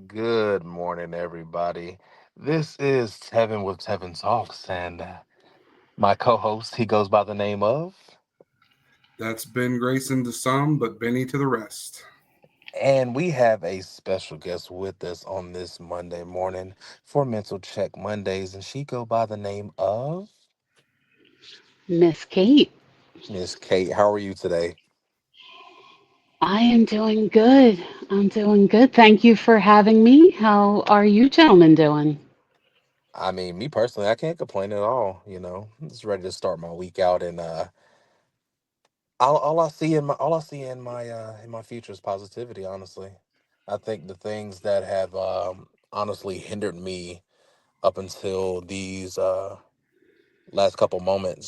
Good morning, everybody. This is Tevin with Tevin Talks, and my co-host, he goes by the name of, That's Ben Grayson to some, but Benny to the rest. and we have a special guest with us on this Monday morning for Mental Check Mondays, and she go by the name of Miss Kate, Miss Kate. How are you today? I am doing good. I'm doing good. Thank you for having me. How are you gentlemen doing? I mean, me personally, I can't complain at all. I'm just ready to start my week out, and all I see in my future is positivity. Honestly, I think the things that have honestly hindered me up until these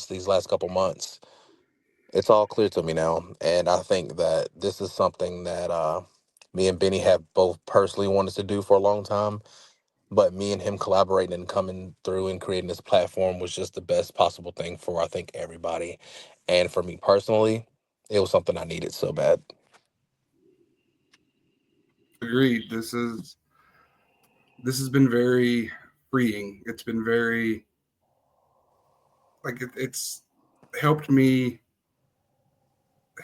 these last couple months, it's all clear to me now, and I think that this is something that me and Benny have both personally wanted to do for a long time. But me and him collaborating and coming through and creating this platform was just the best possible thing for I think everybody, and for me personally, it was something I needed so bad. Agreed. This has been very freeing. It's been very it's helped me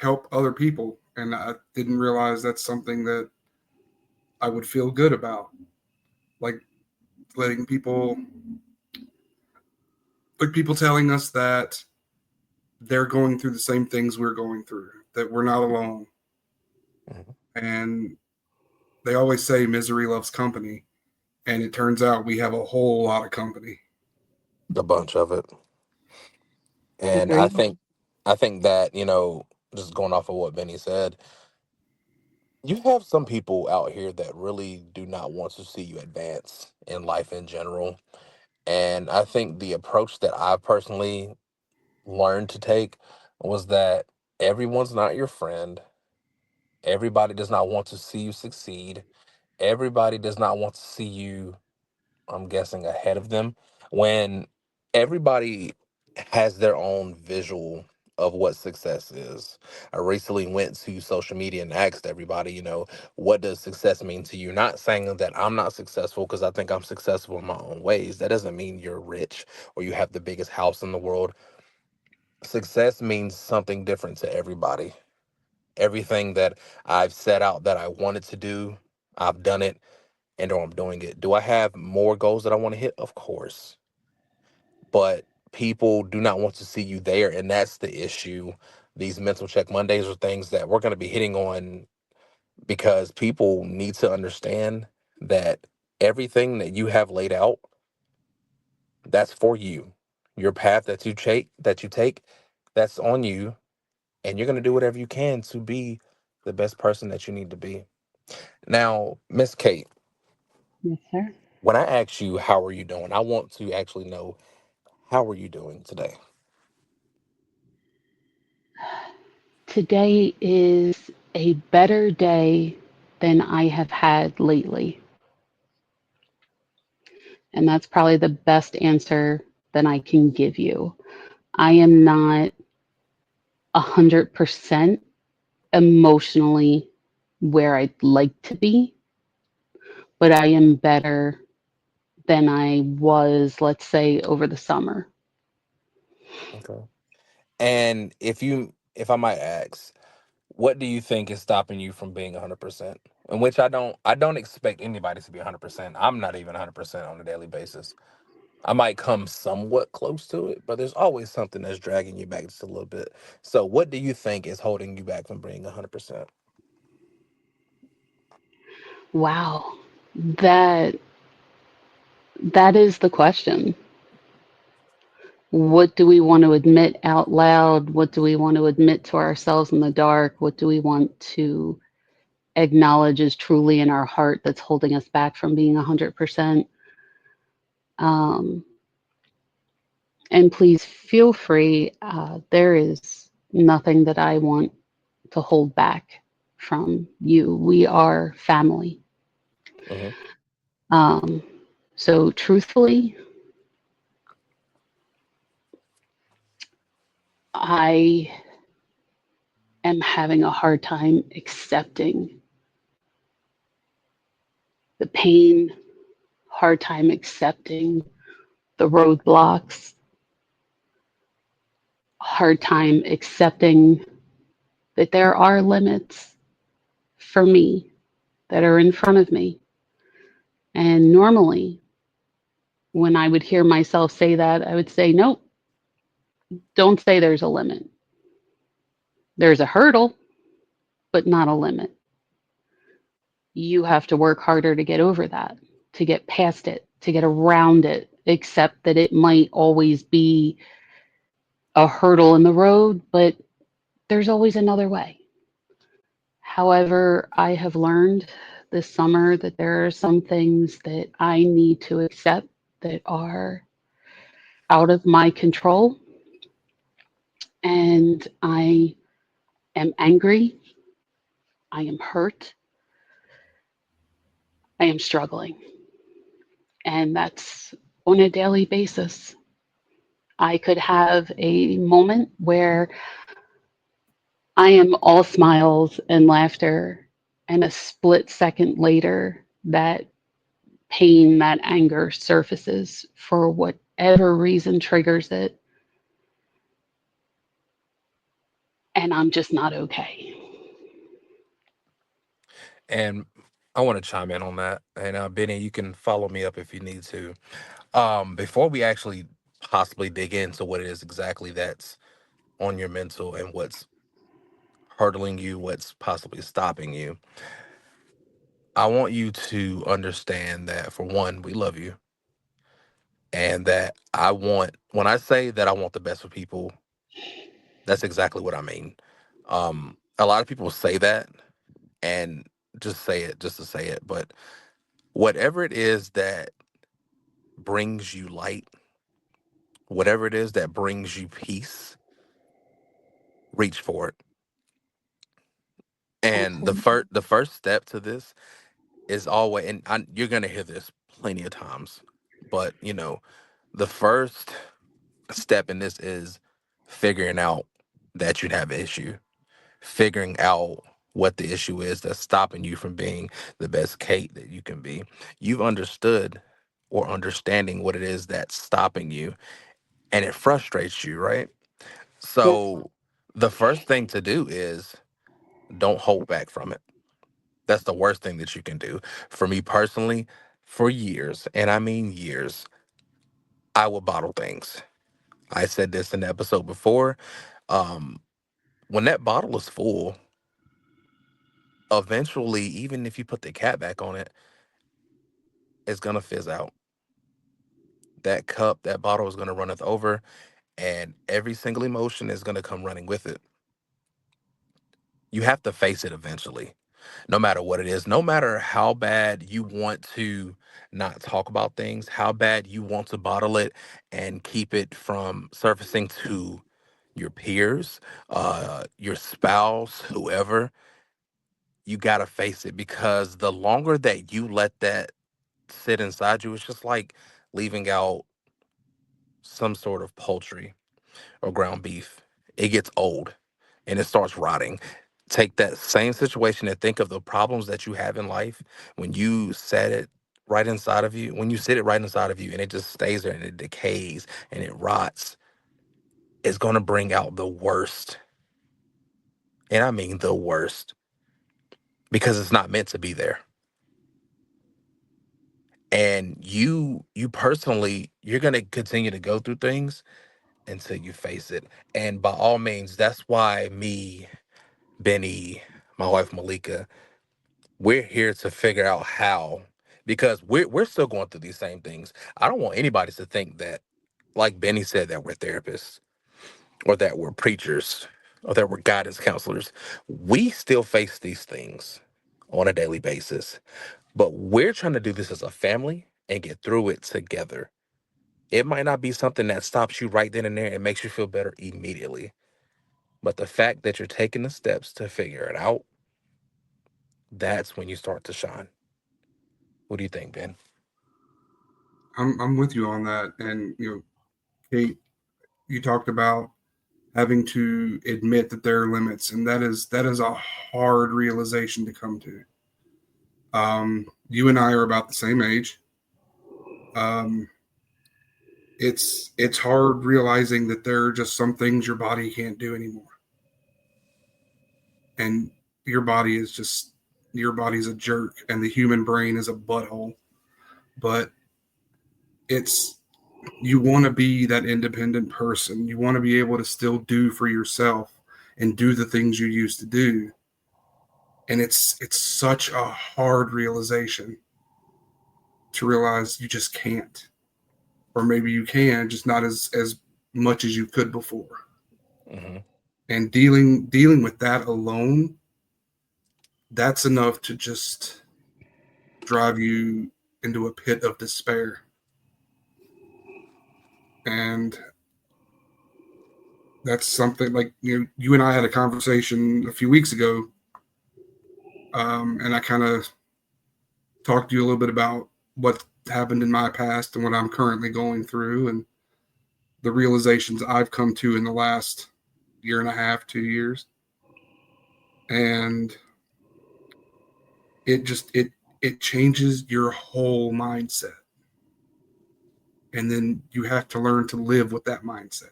help other people, and I didn't realize that's something that I would feel good about. Like letting people, like people telling us that they're going through the same things we're going through, that we're not alone, Mhm. and they always say misery loves company, and it turns out we have a whole lot of company. A bunch of it. And I Agreed. think I think that, just going off of what Benny said, you have some people out here that really do not want to see you advance in life in general. And I think the approach that I personally learned to take was that everyone's not your friend. Everybody does not want to see you succeed. Everybody does not want to see you, I'm guessing, ahead of them. When everybody has their own visual of what success is. I recently went to social media and asked everybody, what does success mean to you? Not saying that I'm not successful, because I think I'm successful in my own ways. That doesn't mean you're rich or you have the biggest house in the world. Success means something different to everybody. Everything that I've set out that I wanted to do, I've done it, and or I'm doing it. Do I have more goals that I want to hit? Of course. But people do not want to see you there, and that's the issue. These mental check Mondays are things that we're going to be hitting on, because people need to understand that everything that you have laid out, that's for you. Your path that you take, that's on you, and you're going to do whatever you can to be the best person that you need to be. Now, Miss Kate, Yes, sir. when I ask you how are you doing, I want to actually know, how are you doing today? Today is a better day than I have had lately. And that's probably the best answer that I can give you. I am not 100% emotionally where I'd like to be, but I am better than I was, let's say, over the summer. Okay. And if I might ask, what do you think is stopping you from being 100%? In which I don't expect anybody to be 100%. I'm not even 100% on a daily basis. I might come somewhat close to it, but there's always something that's dragging you back just a little bit. So what do you think is holding you back from being 100%? Wow. That that is the question. What do we want to admit out loud? What do we want to admit to ourselves in the dark? What do we want to acknowledge is truly in our heart that's holding us back from being 100%? Um, and please feel free. There is nothing that I want to hold back from you. We are family. Hmm. Um, so, truthfully, I am having a hard time accepting the pain, hard time accepting the roadblocks, hard time accepting that there are limits for me that are in front of me. And normally, when I would hear myself say that, I would say, nope, don't say there's a limit. There's a hurdle, but not a limit. You have to work harder to get over that, to get past it, to get around it, accept that it might always be a hurdle in the road, but there's always another way. However, I have learned this summer that there are some things that I need to accept that are out of my control. And I am angry. I am hurt. I am struggling. And that's on a daily basis. I could have a moment where I am all smiles and laughter, and a split second later, that pain, that anger surfaces for whatever reason triggers it, and I'm just not okay. And I want to chime in on that. And Benny, you can follow me up if you need to. Before we actually possibly dig into what it is exactly that's on your mental and what's hurdling you, what's possibly stopping you, I want you to understand that for one, we love you, and that when I say that I want the best for people, that's exactly what I mean. A lot of people say that and just say it just to say it, but whatever it is that brings you light, whatever it is that brings you peace, reach for it. And Absolutely. the first step to this is always, and you're gonna hear this plenty of times, but the first step in this is figuring out that you have an issue, figuring out what the issue is that's stopping you from being the best Kate that you can be. You've understood or understanding what it is that's stopping you, and it frustrates you, right? Yes. So the first thing to do is don't hold back from it. That's the worst thing that you can do. For me personally, for years, and I mean years, I would bottle things. I said this in the episode before. Um, when that bottle is full, eventually, even if you put the cap back on it, it's gonna fizz out. That cup, that bottle is gonna runneth over, and every single emotion is gonna come running with it. You have to face it eventually, no matter what it is, no matter how bad you want to not talk about things, how bad you want to bottle it and keep it from surfacing to your peers, your spouse, whoever. You got to face it, because the longer that you let that sit inside you, it's just like leaving out some sort of poultry or ground beef. It gets old and it starts rotting. Take that same situation and think of the problems that you have in life. When you set it right inside of you, when you sit it right inside of you and it just stays there and it decays and it rots, it's going to bring out the worst. And I mean the worst, because it's not meant to be there. And you personally, you're going to continue to go through things until you face it. And by all means, that's why me, Benny, my wife Malika, we're here to figure out how, because we're still going through these same things. I don't want anybody to think that, like Benny said, that we're therapists or that we're preachers or that we're guidance counselors. We still face these things on a daily basis, but we're trying to do this as a family and get through it together. It might not be something that stops you right then and there and makes you feel better immediately, but the fact that you're taking the steps to figure it out, that's when you start to shine. What do you think, Ben? I'm with you on that. And Kate, you talked about having to admit that there are limits, and that is a hard realization to come to. You and I are about the same age. Um, it's hard realizing that there are just some things your body can't do anymore, and your body is just your body's a jerk, and the human brain is a butthole. But it's you want to be that independent person. You want to be able to still do for yourself and do the things you used to do. And it's such a hard realization to realize you just can't. Or maybe you can, just not as much as you could before. Hmm. And dealing with that alone, that's enough to just drive you into a pit of despair. And that's something like you and I had a conversation a few weeks ago, and I kind of talked to you a little bit about what happened in my past and what I'm currently going through, and the realizations I've come to in the last year and a half, 2 years, and it changes your whole mindset, and then you have to learn to live with that mindset.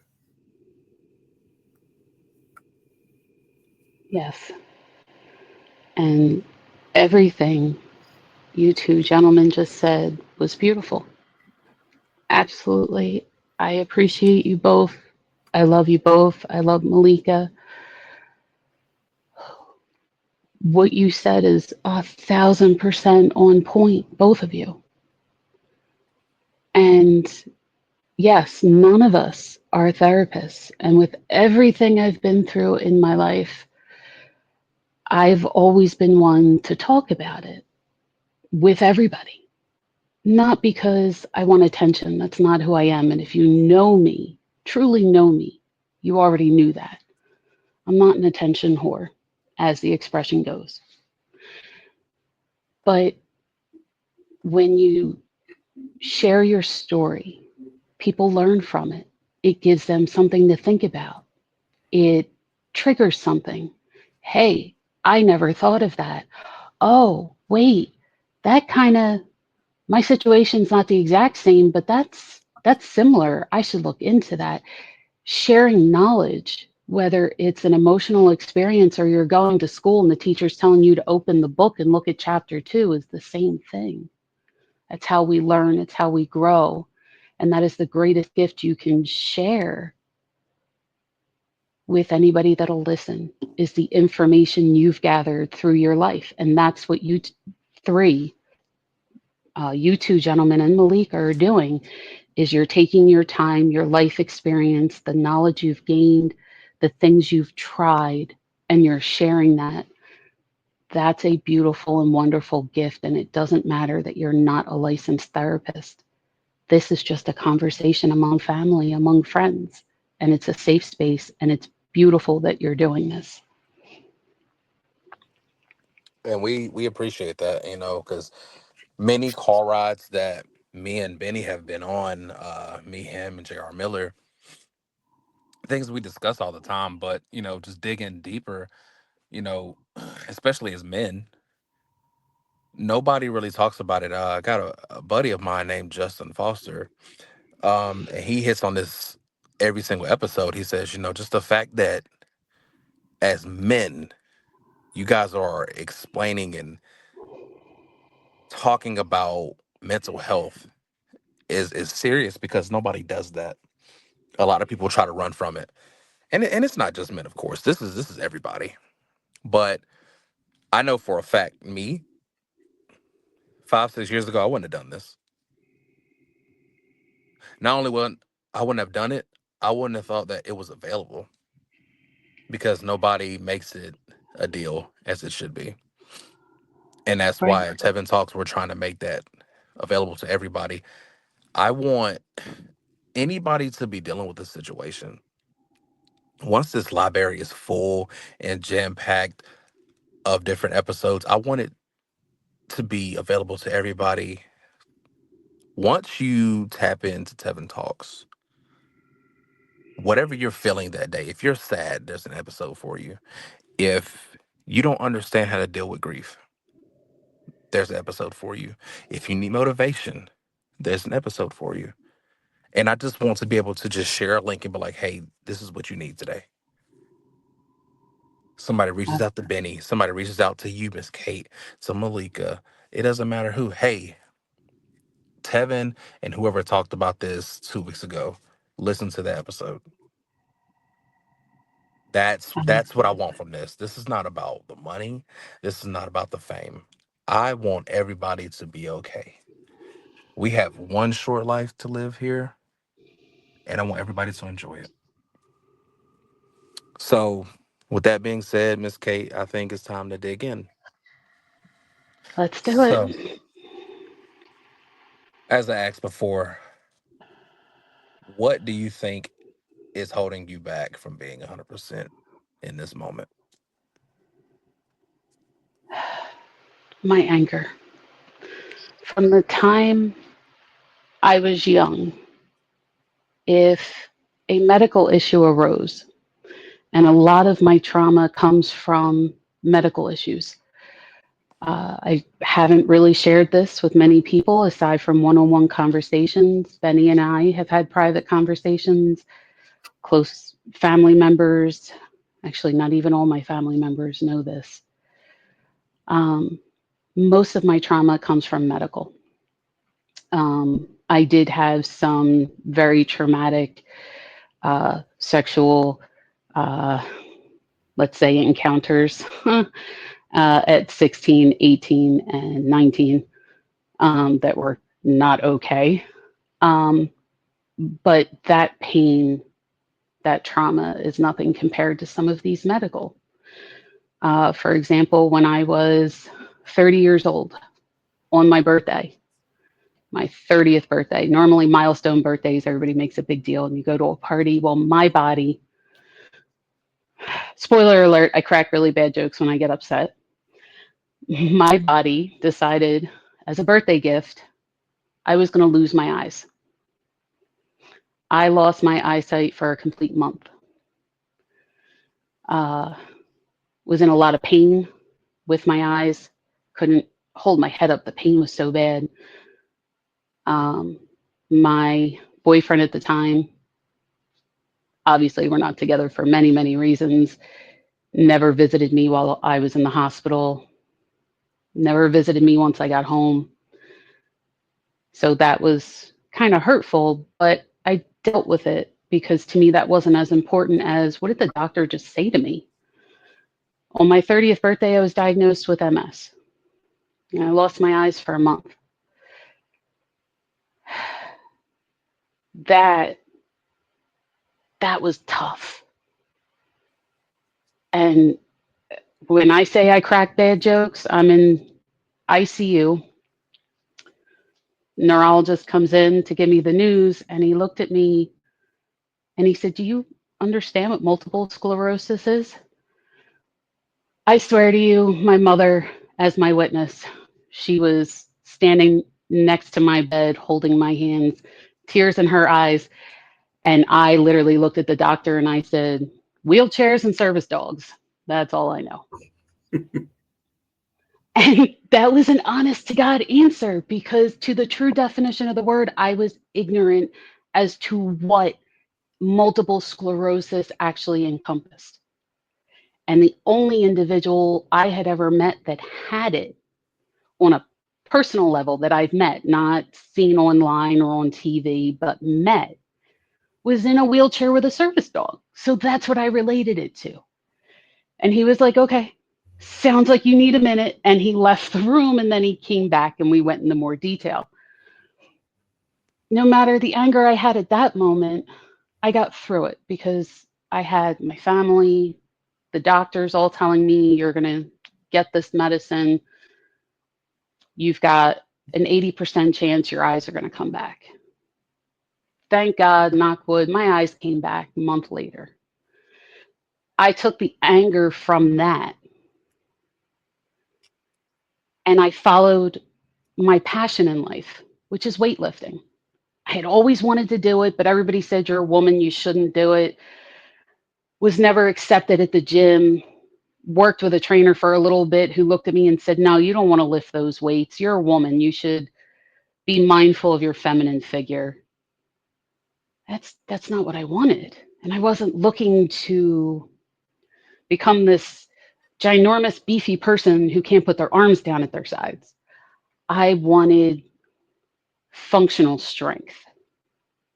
Yes. And everything you two gentlemen just said was beautiful. Absolutely. I appreciate you both. I love you both. I love Malika. What you said is 1,000% on point, both of you. And yes, none of us are therapists. And with everything I've been through in my life, I've always been one to talk about it with everybody. Not because I want attention. That's not who I am. And if you know me, truly know me, you already knew that. I'm not an attention whore, as the expression goes. But when you share your story, people learn from it. It gives them something to think about. It triggers something. Hey, I never thought of that. Oh, wait, that kind of my situation's not the exact same, but that's similar. I should look into that. Sharing knowledge, whether it's an emotional experience or you're going to school and the teacher's telling you to open the book and look at chapter 2 is the same thing. That's how we learn, it's how we grow. And that is the greatest gift you can share with anybody that'll listen is the information you've gathered through your life. And that's what three, you two gentlemen and Malik are doing is you're taking your time, your life experience, the knowledge you've gained, the things you've tried, and you're sharing that. That's a beautiful and wonderful gift. And it doesn't matter that you're not a licensed therapist. This is just a conversation among family, among friends, and it's a safe space. And it's beautiful that you're doing this. And we appreciate that, because many car rides that me and Benny have been on, me, him, and J.R. Miller, things we discuss all the time, but just digging deeper, you know, especially as men, nobody really talks about it. I got a buddy of mine named Justin Foster, and he hits on this every single episode. He says, just the fact that as men, you guys are explaining and talking about mental health is serious because nobody does that. A lot of people try to run from it, and it's not just men, of course. This is everybody. But I know for a fact, me 5 6 years ago, I wouldn't have done this. Not only wouldn't I wouldn't have done it, I wouldn't have thought that it was available because nobody makes it a deal as it should be. And that's Right. why at Tevin Talks, we're trying to make that available to everybody. I want anybody to be dealing with this situation. Once this library is full and jam packed of different episodes, I want it to be available to everybody. Once you tap into Tevin Talks, whatever you're feeling that day, if you're sad, there's an episode for you. If you don't understand how to deal with grief, there's an episode for you. If you need motivation, there's an episode for you. And I just want to be able to just share a link and be like, hey, this is what you need today. Somebody reaches out to Benny. Somebody reaches out to you, Miss Kate, to Malika. It doesn't matter who. Hey, Tevin and whoever talked about this 2 weeks ago, listen to the episode. That's what I want from this. This is not about the money. This is not about the fame. I want everybody to be okay. We have one short life to live here, and I want everybody to enjoy it. So, with that being said, Miss Kate, I think it's time to dig in. Let's do So, it. as I asked before, what do you think is holding you back from being 100% in this moment? My anger. From the time I was young, if a medical issue arose, and a lot of my trauma comes from medical issues. I haven't really shared this with many people aside from one on one conversations. Benny and I have had private conversations, close family members. Actually, not even all my family members know this. Um, most of my trauma comes from medical. I did have some very traumatic sexual, uh, let's say, encounters at 16, 18, and 19 that were not okay. Um, but that pain, that trauma is nothing compared to some of these medical. For example, when I was 30 years old on my birthday, my 30th birthday, normally milestone birthdays, everybody makes a big deal and you go to a party. Well, my body, spoiler alert, I crack really bad jokes when I get upset. My body decided as a birthday gift, I was going to lose my eyes. I lost my eyesight for a complete month. Uh, was in a lot of pain with my eyes. Couldn't hold my head up. The pain was so bad. Um, my boyfriend at the time, obviously, we're not together for many, many reasons. Never visited me while I was in the hospital. Never visited me once I got home. So that was kind of hurtful, but I dealt with it because to me that wasn't as important as what did the doctor just say to me? On my 30th birthday, I was diagnosed with MS. And I lost my eyes for a month. That that was tough. And when I say I crack bad jokes, I'm in ICU. Neurologist comes in to give me the news, and he looked at me and he said, "Do you understand what multiple sclerosis is?" I swear to you, my mother, as my witness, she was standing next to my bed, holding my hands, tears in her eyes. And I literally looked at the doctor and I said, "Wheelchairs and service dogs. That's all I know." And that was an honest to God answer because, to the true definition of the word, I was ignorant as to what multiple sclerosis actually encompassed. And the only individual I had ever met that had it on a personal level that I've met, not seen online or on TV, but met, was in a wheelchair with a service dog. So that's what I related it to. And he was like, "Okay, sounds like you need a minute." And he left the room and then he came back and we went into more detail. No matter the anger I had at that moment, I got through it because I had my family, the doctors all telling me, "You're going to get this medicine. You've got an 80% chance your eyes are going to come back." Thank God, knock wood, my eyes came back a month later. I took the anger from that and I followed my passion in life, which is weightlifting. I had always wanted to do it, but everybody said, "You're a woman, you shouldn't do it." Was never accepted at the gym. worked with a trainer for a little bit who looked at me and said, "No, you don't want to lift those weights. You're a woman. You should be mindful of your feminine figure." That's not what I wanted. And I wasn't looking to become this ginormous, beefy person who can't put their arms down at their sides. I wanted functional strength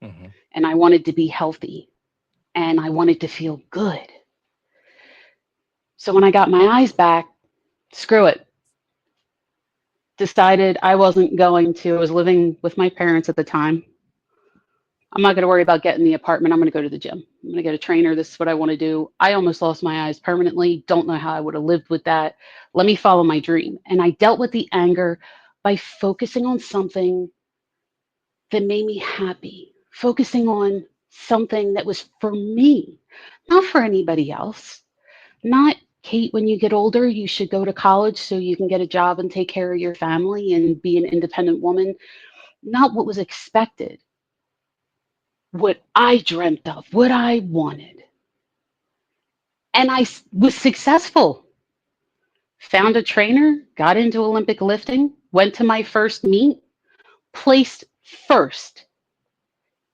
Hmm. and I wanted to be healthy and I wanted to feel good. So when I got my eyes back, screw it. Decided I wasn't going to. I was living with my parents at the time. I'm not going to worry about getting the apartment. I'm going to go to the gym. I'm going to get a trainer. This is what I want to do. I almost lost my eyes permanently. Don't know how I would have lived with that. Let me follow my dream. And I dealt with the anger by focusing on something that made me happy, focusing on something that was for me, not for anybody else. Not, Kate, when you get older, you should go to college so you can get a job and take care of your family and be an independent woman. Not what was expected, what I dreamt of, what I wanted. And was successful. Found a trainer, got into Olympic lifting, went to my first meet, placed first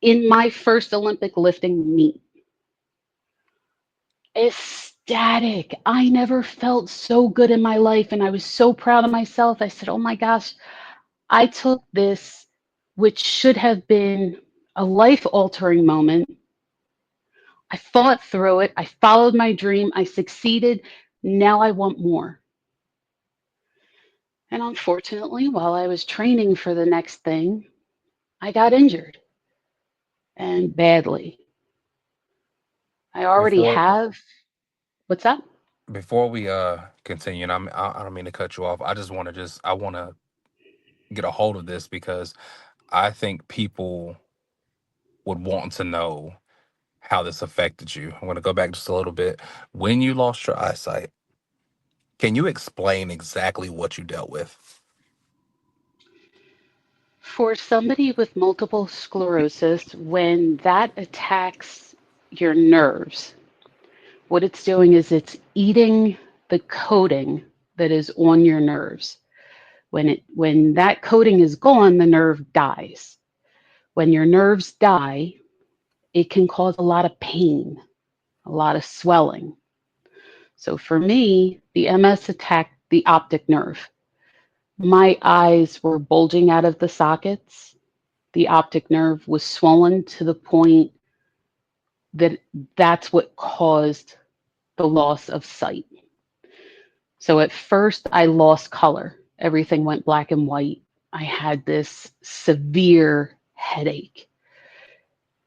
in my first Olympic lifting meet. Ecstatic. I never felt so good in my life. And I was so proud of myself. I said, oh my gosh, I took this, which should have been a life altering moment. I fought through it. I followed my dream. I succeeded. Now I want more. And unfortunately, while I was training for the next thing, I got injured and badly. I already Before have, what's that? before we continue, and I don't mean to cut you off. I want to get a hold of this because I think people would want to know how this affected you. I want to go back just a little bit. When you lost your eyesight, can you explain exactly what you dealt with? For somebody with multiple sclerosis, when that attacks your nerves, what it's doing is it's eating the coating that is on your nerves. When that coating is gone, the nerve dies. When your nerves die, it can cause a lot of pain, a lot of swelling. So for me, the MS attacked the optic nerve. My eyes were bulging out of the sockets. The optic nerve was swollen to the point that that's what caused the loss of sight. So at first, I lost color. Everything went black and white. I had this severe headache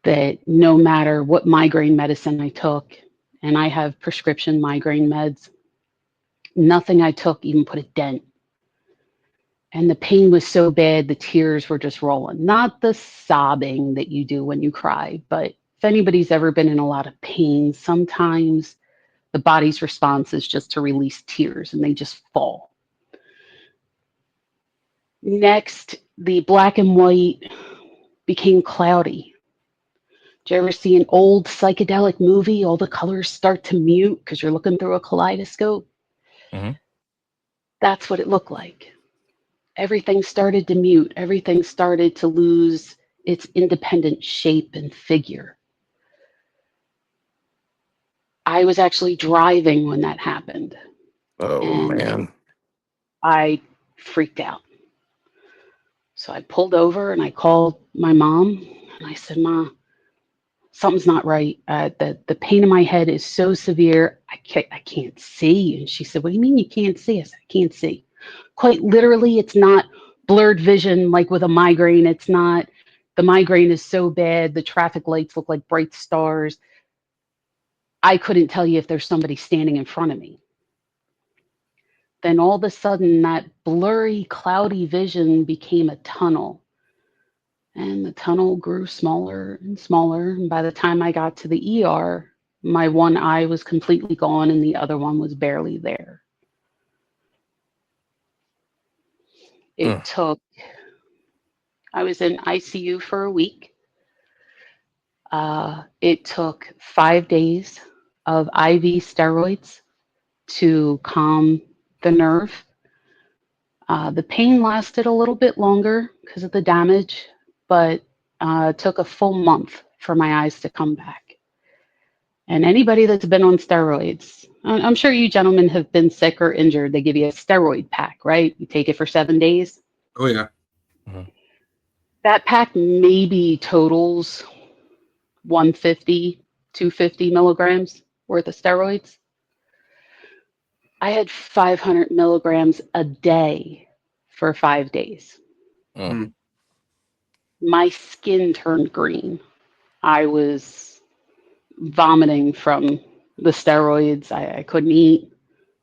that no matter what migraine medicine I took, and I have prescription migraine meds, nothing I took even put a dent. And the pain was so bad, the tears were just rolling. Not the sobbing that you do when you cry, but if anybody's ever been in a lot of pain, sometimes the body's response is just to release tears and they just fall. Next, the black and white became cloudy. Do you ever see an old psychedelic movie? All the colors start to mute because you're looking through a kaleidoscope. Hmm. That's what it looked like. Everything started to mute. Everything started to lose its independent shape and figure. I was actually driving when that happened, Oh and man. I freaked out. So I pulled over and I called my mom and I said, "Ma, something's not right. The pain in my head is so severe. I can't see." And she said, "What do you mean you can't see?" I said, "I can't see." Quite literally, it's not blurred vision like with a migraine. It's not. The migraine is so bad. The traffic lights look like bright stars. I couldn't tell you if there's somebody standing in front of me. Then all of a sudden, that blurry, cloudy vision became a tunnel. And the tunnel grew smaller and smaller. And by the time I got to the ER, my one eye was completely gone and the other one was barely there. It Mm. took, I was in ICU for a week. It took 5 days of IV steroids to calm the nerve. The pain lasted a little bit longer because of the damage, but it took a full month for my eyes to come back. And anybody that's been on steroids, I'm sure you gentlemen have been sick or injured. They give you a steroid pack, right? You take it for 7 days. Oh yeah. Mhm. That pack maybe totals 150, 250 milligrams worth of steroids. I had 500 milligrams a day for 5 days. Mm. Mm. My skin turned green. I was vomiting from the steroids. I couldn't eat.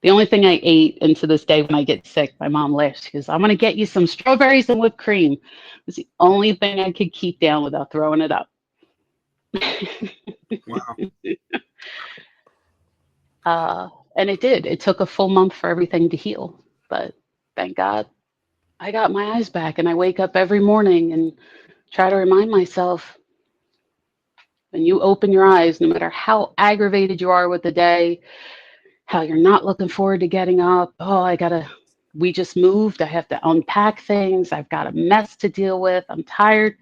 The only thing I ate, and to this day when I get sick, my mom laughs. She goes, I'm going to get you some strawberries and whipped cream. It's the only thing I could keep down without throwing it up. Wow. And it did. It took a full month for everything to heal. But thank God I got my eyes back. And I wake up every morning and try to remind myself when you open your eyes, no matter how aggravated you are with the day, how you're not looking forward to getting up. Oh, we just moved. I have to unpack things. I've got a mess to deal with. I'm tired.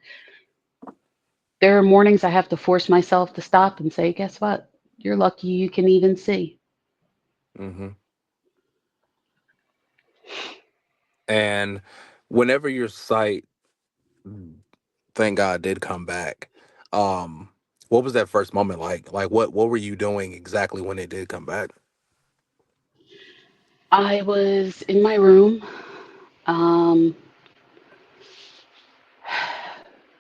There are mornings I have to force myself to stop and say, guess what? You're lucky you can even see. Hmm. And whenever your sight, thank God, did come back, um, what was that first moment like? Like, what were you doing exactly when it did come back? I was in my room. Um,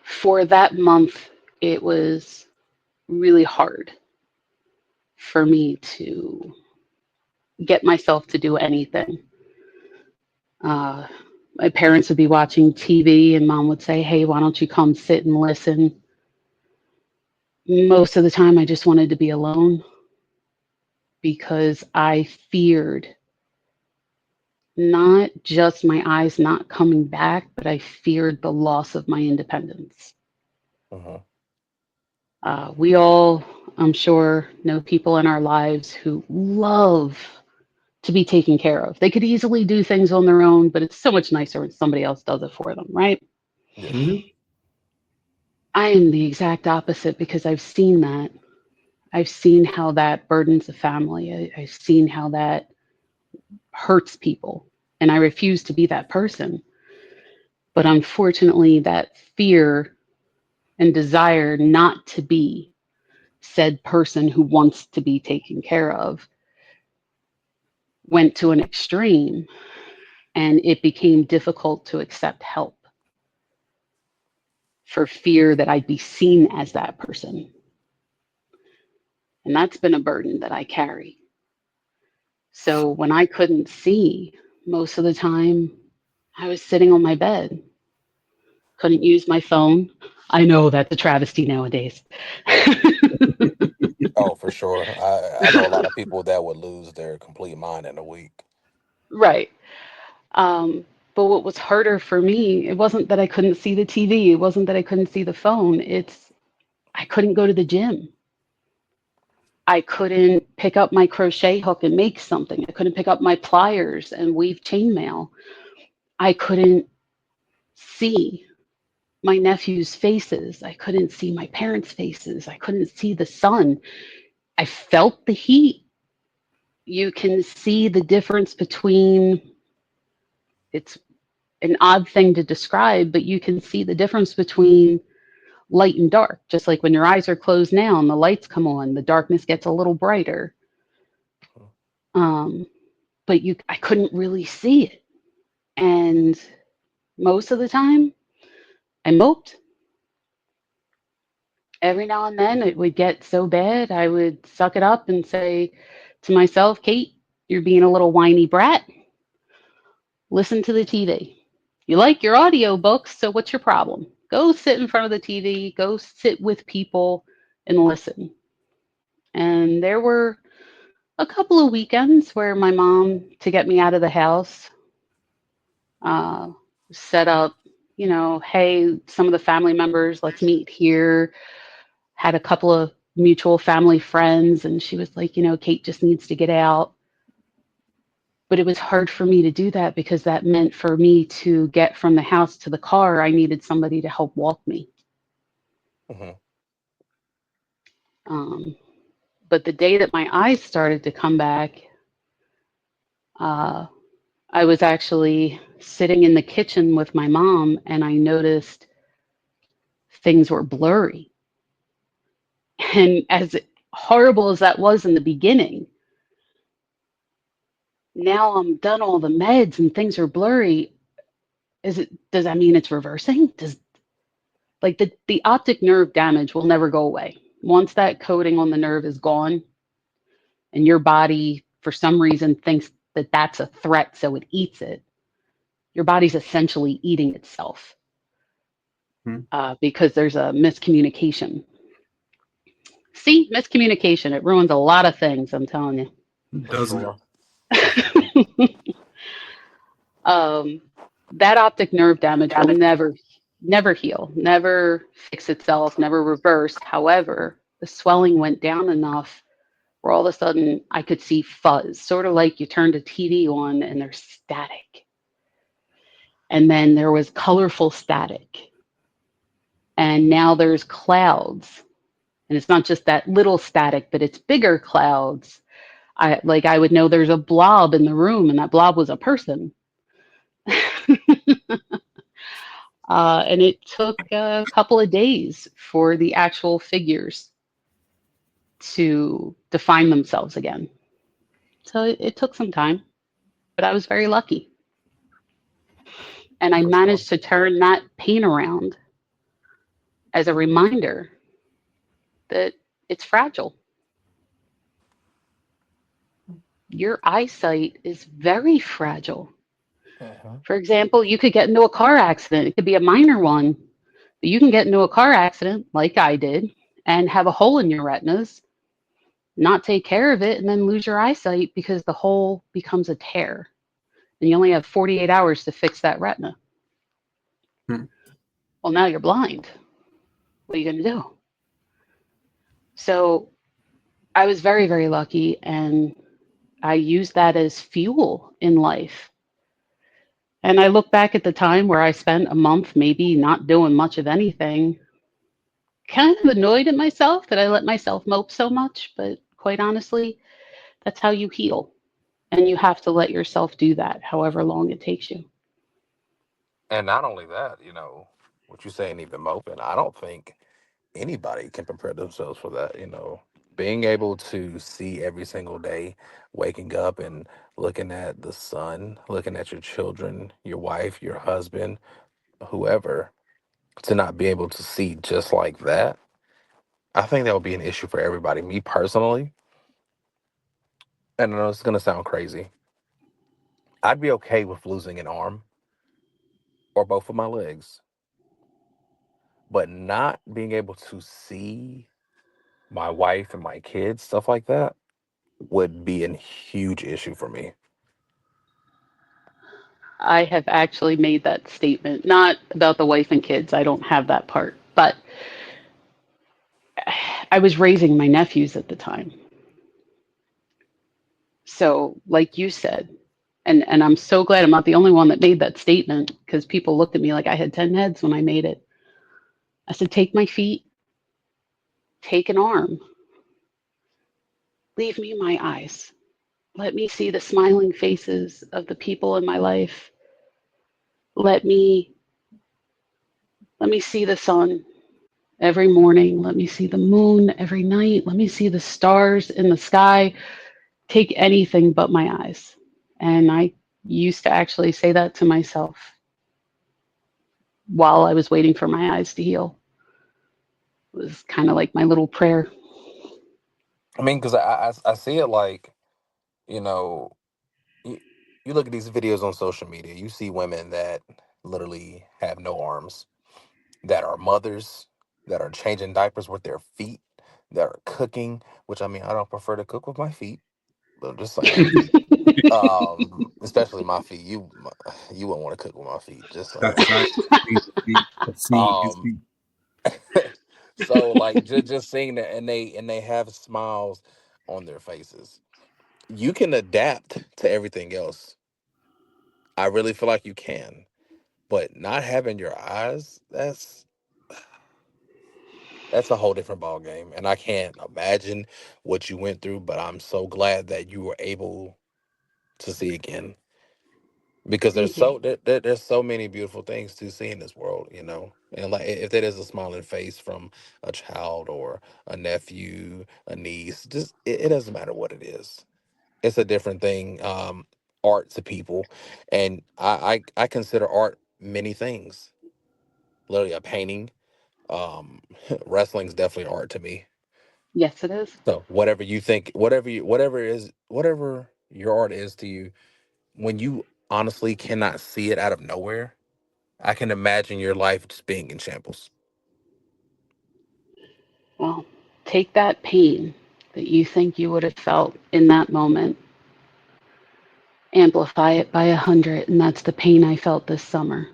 for that month, it was really hard for me to get myself to do anything. Uh, my parents would be watching TV, and mom would say, hey, why don't you come sit and listen? Most of the time, I just wanted to be alone because I feared not just my eyes not coming back, but I feared the loss of my independence. Uh-huh. We all, I'm sure, know people in our lives who love to be taken care of. They could easily do things on their own, but it's so much nicer when somebody else does it for them, right? Yes. Hmm. I am the exact opposite because I've seen that. I've seen how that burdens a family. I've seen how that hurts people. And I refuse to be that person. But unfortunately, that fear and desire not to be said person who wants to be taken care of went to an extreme, and it became difficult to accept help for fear that I'd be seen as that person. And that's been a burden that I carry. So when I couldn't see, most of the time I was sitting on my bed, couldn't use my phone. I know that's a travesty nowadays. Oh, for sure. I know a lot of people that would lose their complete mind in a week. Right. Um, but what was harder for me, it wasn't that I couldn't see the TV. It wasn't that I couldn't see the phone. It's I couldn't go to the gym. I couldn't pick up my crochet hook and make something. I couldn't pick up my pliers and weave chainmail. I couldn't see my nephews' faces. I couldn't see my parents' faces. I couldn't see the sun. I felt the heat. You can see the difference between, it's an odd thing to describe, but you can see the difference between light and dark. Just like when your eyes are closed now and the lights come on, the darkness gets a little brighter. Um, but I couldn't really see it. And most of the time, I moped. Every now and then it would get so bad, I would suck it up and say to myself, Kate, you're being a little whiny brat. Listen to the TV. You like your audio books, so what's your problem? Go sit in front of the TV, go sit with people and listen. And there were a couple of weekends where my mom, to get me out of the house, uh, set up, hey, some of the family members, let's meet here. Had a couple of mutual family friends, and she was like, Kate just needs to get out. But it was hard for me to do that because that meant for me to get from the house to the car, I needed somebody to help walk me. Hmm. Um, but the day that my eyes started to come back, uh, I was actually sitting in the kitchen with my mom and I noticed things were blurry. And as horrible as that was in the beginning, now I'm done all the meds and things are blurry. Does that mean it's reversing? Does like the optic nerve damage will never go away. Once that coating on the nerve is gone and your body for some reason thinks that that's a threat so it eats it, your body's essentially eating itself Hmm. because there's a miscommunication. See, miscommunication, it ruins a lot of things, I'm telling For Doesn't it? sure. For sure. you. um, that optic nerve damage will never heal, never fix itself, never reverse. However, the swelling went down enough where all of a sudden I could see fuzz, sort of like you turned a TV on and there's static. And then there was colorful static. And now there's clouds. And it's not just that little static, but it's bigger clouds. I would know there's a blob in the room and that blob was a person. And it took a couple of days for the actual figures to define themselves again. So it took some time, but I was very lucky. And I For sure. managed to turn that pain around as a reminder that it's fragile. Your eyesight is very fragile. Hmm. For example, you could get into a car accident. It could be a minor one, but you can get into a car accident like I did and have a hole in your retinas, not take care of it, and then lose your eyesight because the hole becomes a tear. And you only have 48 hours to fix that retina. Hmm. Well, now you're blind. What are you going to do? So I was very, very lucky, and I used that as fuel in life. And I look back at the time where I spent a month maybe not doing much of anything, kind of annoyed at myself that I let myself mope so much. But quite honestly, that's how you heal. And you have to let yourself do that, however long it takes you. And not only that, what you saying, even moping, I don't think anybody can prepare themselves for that. Being able to see every single day, waking up and looking at the sun, looking at your children, your wife, your husband, whoever, to not be able to see just like that, I think that would be an issue for everybody. Me personally, and I know it's going to sound crazy, I'd be okay with losing an arm or both of my legs, but not being able to see my wife and my kids, stuff like that, would be a huge issue for me. I have actually made that statement, not about the wife and kids. I don't have that part. But I was raising my nephews at the time. So, like you said, and I'm so glad I'm not the only one that made that statement because people looked at me like I had 10 heads when I made it. I said, take my feet, take an arm, leave me my eyes. Let me see the smiling faces of the people in my life. Let me let me see the sun every morning. Let me see the moon every night. Let me see the stars in the sky. Take anything but my eyes. And I used to actually say that to myself while I was waiting for my eyes to heal. It was kind of like my little prayer. I mean, because I see it like, you know, you, you look at these videos on social media, you see women that literally have no arms, that are mothers, that are changing diapers with their feet, that are cooking, which I mean, I don't prefer to cook with my feet, but I'm just saying. Especially my feet. You wouldn't want to cook with my feet, just That's saying. fact. I've seen his Um, feet. so like just seeing that, and they have smiles on their faces. You can adapt to everything else. I really feel like you can. But not having your eyes, that's a whole different ball game. And I can't imagine what you went through, but I'm so glad that you were able to see again. Because Thank you. there's so many beautiful things to see in this world, you know. And like if that is a smiling face from a child or a nephew, a niece, just it doesn't matter what it is. It's a different thing. Art to people, and I consider art many things. Literally a painting. Wrestling's definitely art to me. Yes, it is. So whatever you think, whatever your art is to you, when you honestly cannot see it out of nowhere, I can imagine your life just being in shambles. Well, take that pain that you think you would have felt in that moment, amplify it by 100, and that's the pain I felt this summer.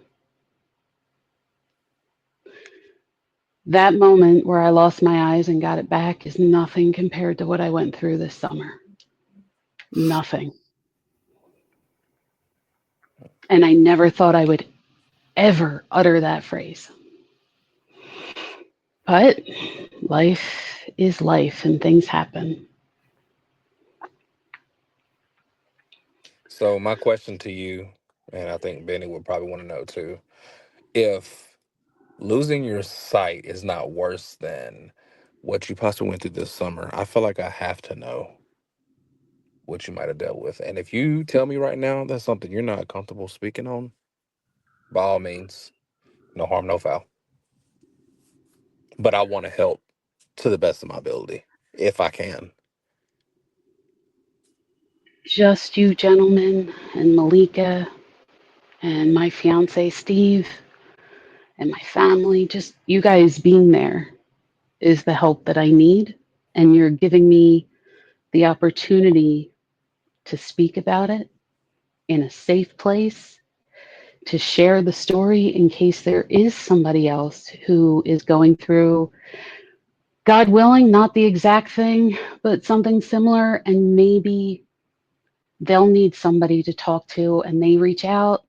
That moment where I lost my eyes and got it back is nothing compared to what I went through this summer. Nothing. And I never thought I would ever utter that phrase. But life is life and things happen. So my question to you, and I think Benny would probably want to know too, if losing your sight is not worse than what you possibly went through this summer, I feel like I have to know what you might have dealt with. And if you tell me right now that's something you're not comfortable speaking on, by all means, no harm, no foul. But I want to help to the best of my ability, if I can. Just you gentlemen and Malika and my fiance Steve and my family, just you guys being there is the help that I need. And you're giving me the opportunity to speak about it in a safe place, to share the story in case there is somebody else who is going through, God willing, not the exact thing, but something similar. And maybe they'll need somebody to talk to and they reach out.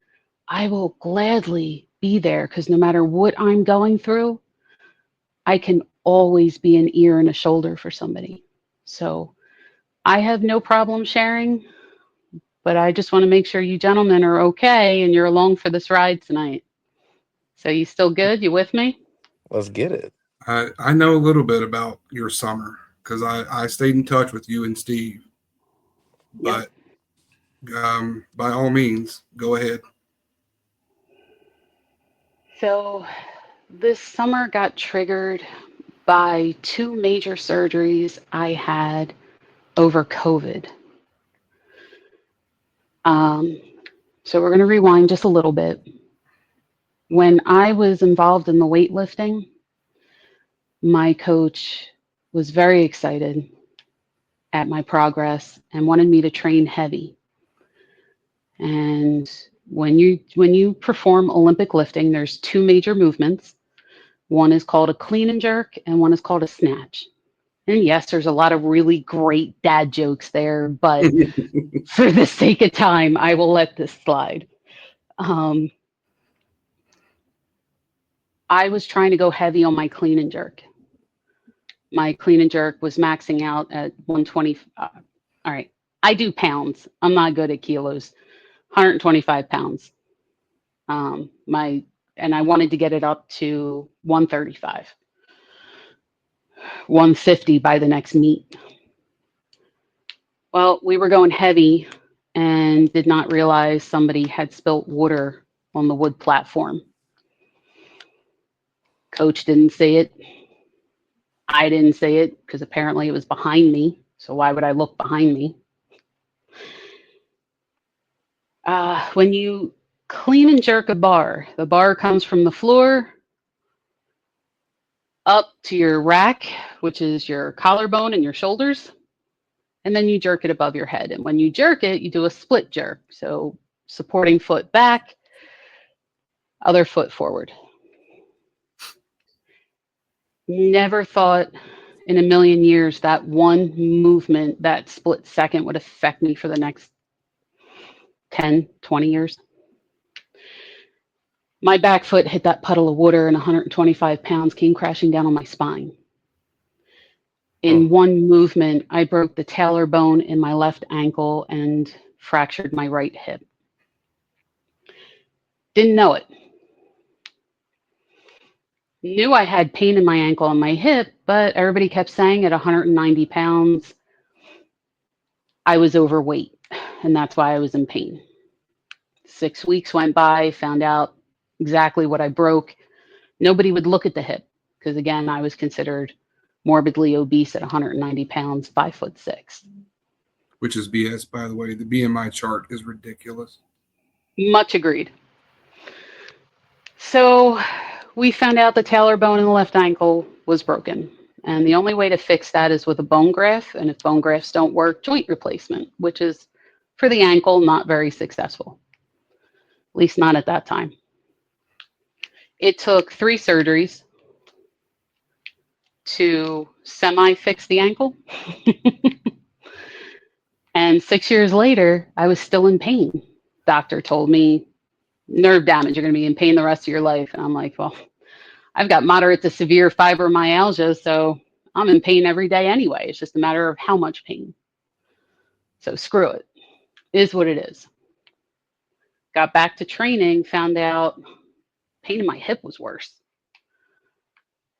I will gladly be there because no matter what I'm going through, I can always be an ear and a shoulder for somebody. So I have no problem sharing, but I just want to make sure you gentlemen are okay and you're along for this ride tonight. So you still good? You with me? Let's get it. I know a little bit about your summer because I stayed in touch with you and Steve. Yep. But by all means, go ahead. So this summer got triggered by two major surgeries I had over COVID. Um, so we're going to rewind just a little bit. When I was involved in the weightlifting, my coach was very excited at my progress and wanted me to train heavy. And when you perform Olympic lifting, there's two major movements. One is called a clean and jerk, and one is called a snatch. And yes, there's a lot of really great dad jokes there, but for the sake of time, I will let this slide. Um, I was trying to go heavy on my clean and jerk. My clean and jerk was maxing out at 120. All right, I do pounds. I'm not good at kilos. 125 pounds. My and I wanted to get it up to 135, 150 by the next meet. Well, we were going heavy and did not realize somebody had spilt water on the wood platform. Coach didn't say it. I didn't say it because apparently it was behind me. So why would I look behind me? When you clean and jerk a bar, the bar comes from the floor up to your rack, which is your collarbone and your shoulders, and then you jerk it above your head. And when you jerk it, you do a split jerk. So supporting foot back, other foot forward. Never thought in a million years that one movement, that split second, would affect me for the next 10, 20 years. My back foot hit that puddle of water and 125 pounds came crashing down on my spine. In one movement, I broke the talar bone in my left ankle and fractured my right hip. Didn't know it. Knew I had pain in my ankle and my hip, but everybody kept saying at 190 pounds, I was overweight, and that's why I was in pain. 6 weeks went by, found out exactly what I broke. Nobody would look at the hip because, again, I was considered morbidly obese at 190 pounds, 5'6". Which is BS, by the way. The BMI chart is ridiculous. Much agreed. So we found out the talar bone in the left ankle was broken. And the only way to fix that is with a bone graft. And if bone grafts don't work, joint replacement, which is for the ankle, not very successful. At least not at that time. It took 3 surgeries to semi-fix the ankle. And 6 years later, I was still in pain. Doctor told me, nerve damage, you're going to be in pain the rest of your life. And I'm like, well, I've got moderate to severe fibromyalgia, so I'm in pain every day anyway. It's just a matter of how much pain. So screw it. Is what it is. Got back to training, found out pain in my hip was worse.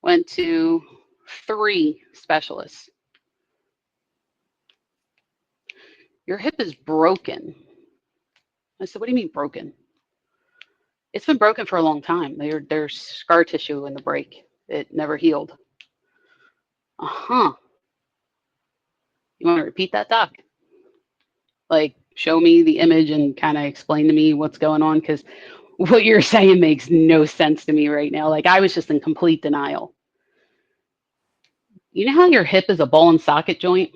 Went to 3 specialists. Your hip is broken. I said, what do you mean broken? It's been broken for a long time. There's scar tissue in the break. It never healed. Uh-huh. You want to repeat that, doc? Like, show me the image and kind of explain to me what's going on, because what you're saying makes no sense to me right now. Like, I was just in complete denial. You know how your hip is a ball and socket joint?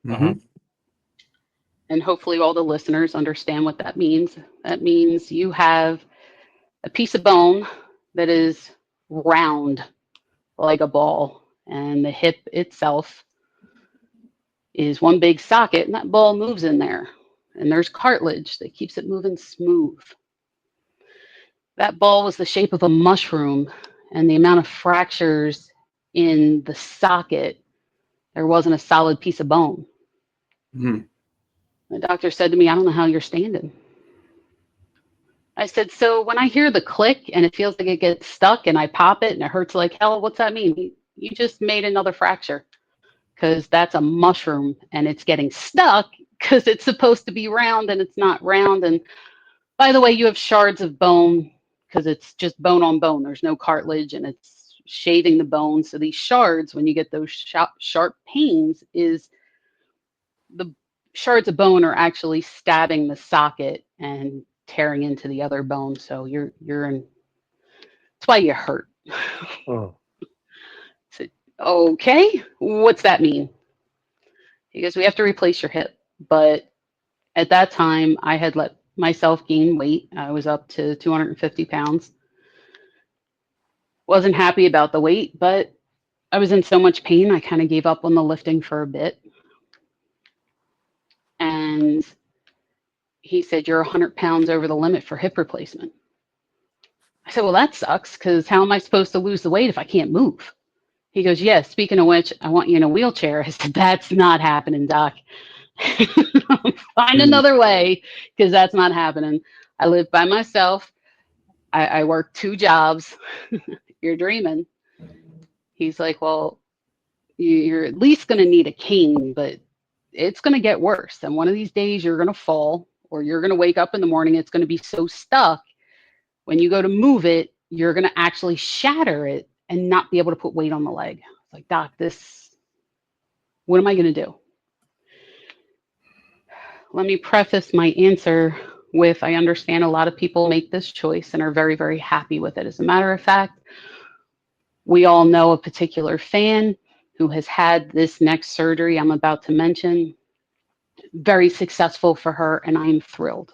Mm-hmm. And hopefully all the listeners understand what that means. That means you have a piece of bone that is round like a ball, and the hip itself is one big socket, and that ball moves in there. And there's cartilage that keeps it moving smooth. That ball was the shape of a mushroom, and the amount of fractures in the socket, there wasn't a solid piece of bone. Mm-hmm. The doctor said to me, I don't know how you're standing. I said, so when I hear the click and it feels like it gets stuck and I pop it and it hurts like hell, what's that mean? You just made another fracture, because that's a mushroom and it's getting stuck because it's supposed to be round and it's not round. And by the way, you have shards of bone because it's just bone on bone. There's no cartilage and it's shaving the bone. So these shards, when you get those sharp pains, is the shards of bone are actually stabbing the socket and tearing into the other bone. So you're in. That's why you hurt. Oh. So, okay, what's that mean? He goes, we have to replace your hip. But at that time, I had let myself gain weight. I was up to 250 pounds. Wasn't happy about the weight, but I was in so much pain, I kind of gave up on the lifting for a bit. And he said, you're 100 pounds over the limit for hip replacement. I said, well, that sucks, because how am I supposed to lose the weight if I can't move? He goes, yeah, speaking of which, I want you in a wheelchair. I said, that's not happening, doc. Find another way, because that's not happening. I live by myself. I work 2 jobs. You're dreaming. He's like, well, you're at least going to need a cane, but it's going to get worse. And one of these days you're going to fall, or you're going to wake up in the morning. It's going to be so stuck. When you go to move it, you're going to actually shatter it and not be able to put weight on the leg. It's like, doc, what am I going to do? Let me preface my answer with, I understand a lot of people make this choice and are very, very happy with it. As a matter of fact, we all know a particular fan who has had this next surgery I'm about to mention. Very successful for her, and I'm thrilled.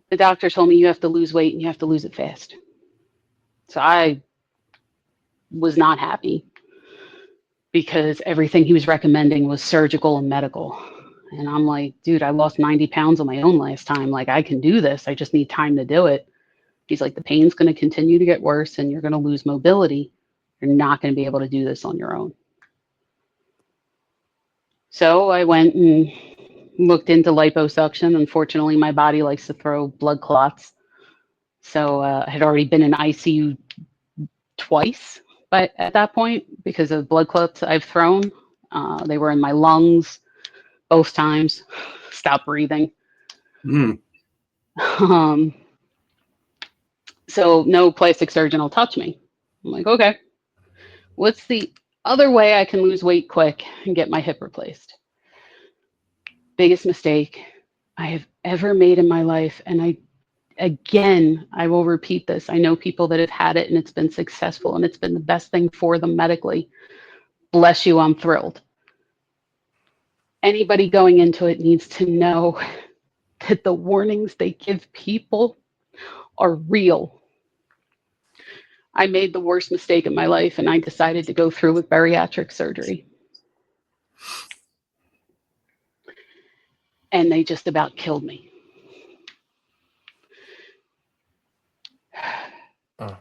The doctor told me you have to lose weight and you have to lose it fast. So I was not happy because everything he was recommending was surgical and medical. And I'm like, dude, I lost 90 pounds on my own last time. Like, I can do this. I just need time to do it. He's like, the pain's going to continue to get worse and you're going to lose mobility. You're not going to be able to do this on your own. So I went and looked into liposuction. Unfortunately, my body likes to throw blood clots. So I had already been in ICU twice but at that point because of blood clots I've thrown. They were in my lungs both times. Stopped breathing. Um, so no plastic surgeon will touch me. I'm like, okay, what's the other way I can lose weight quick and get my hip replaced? Biggest mistake I have ever made in my life. And I will repeat this. I know people that have had it and it's been successful and it's been the best thing for them medically. Bless you, I'm thrilled. Anybody going into it needs to know that the warnings they give people are real. I made the worst mistake in my life and I decided to go through with bariatric surgery. And they just about killed me.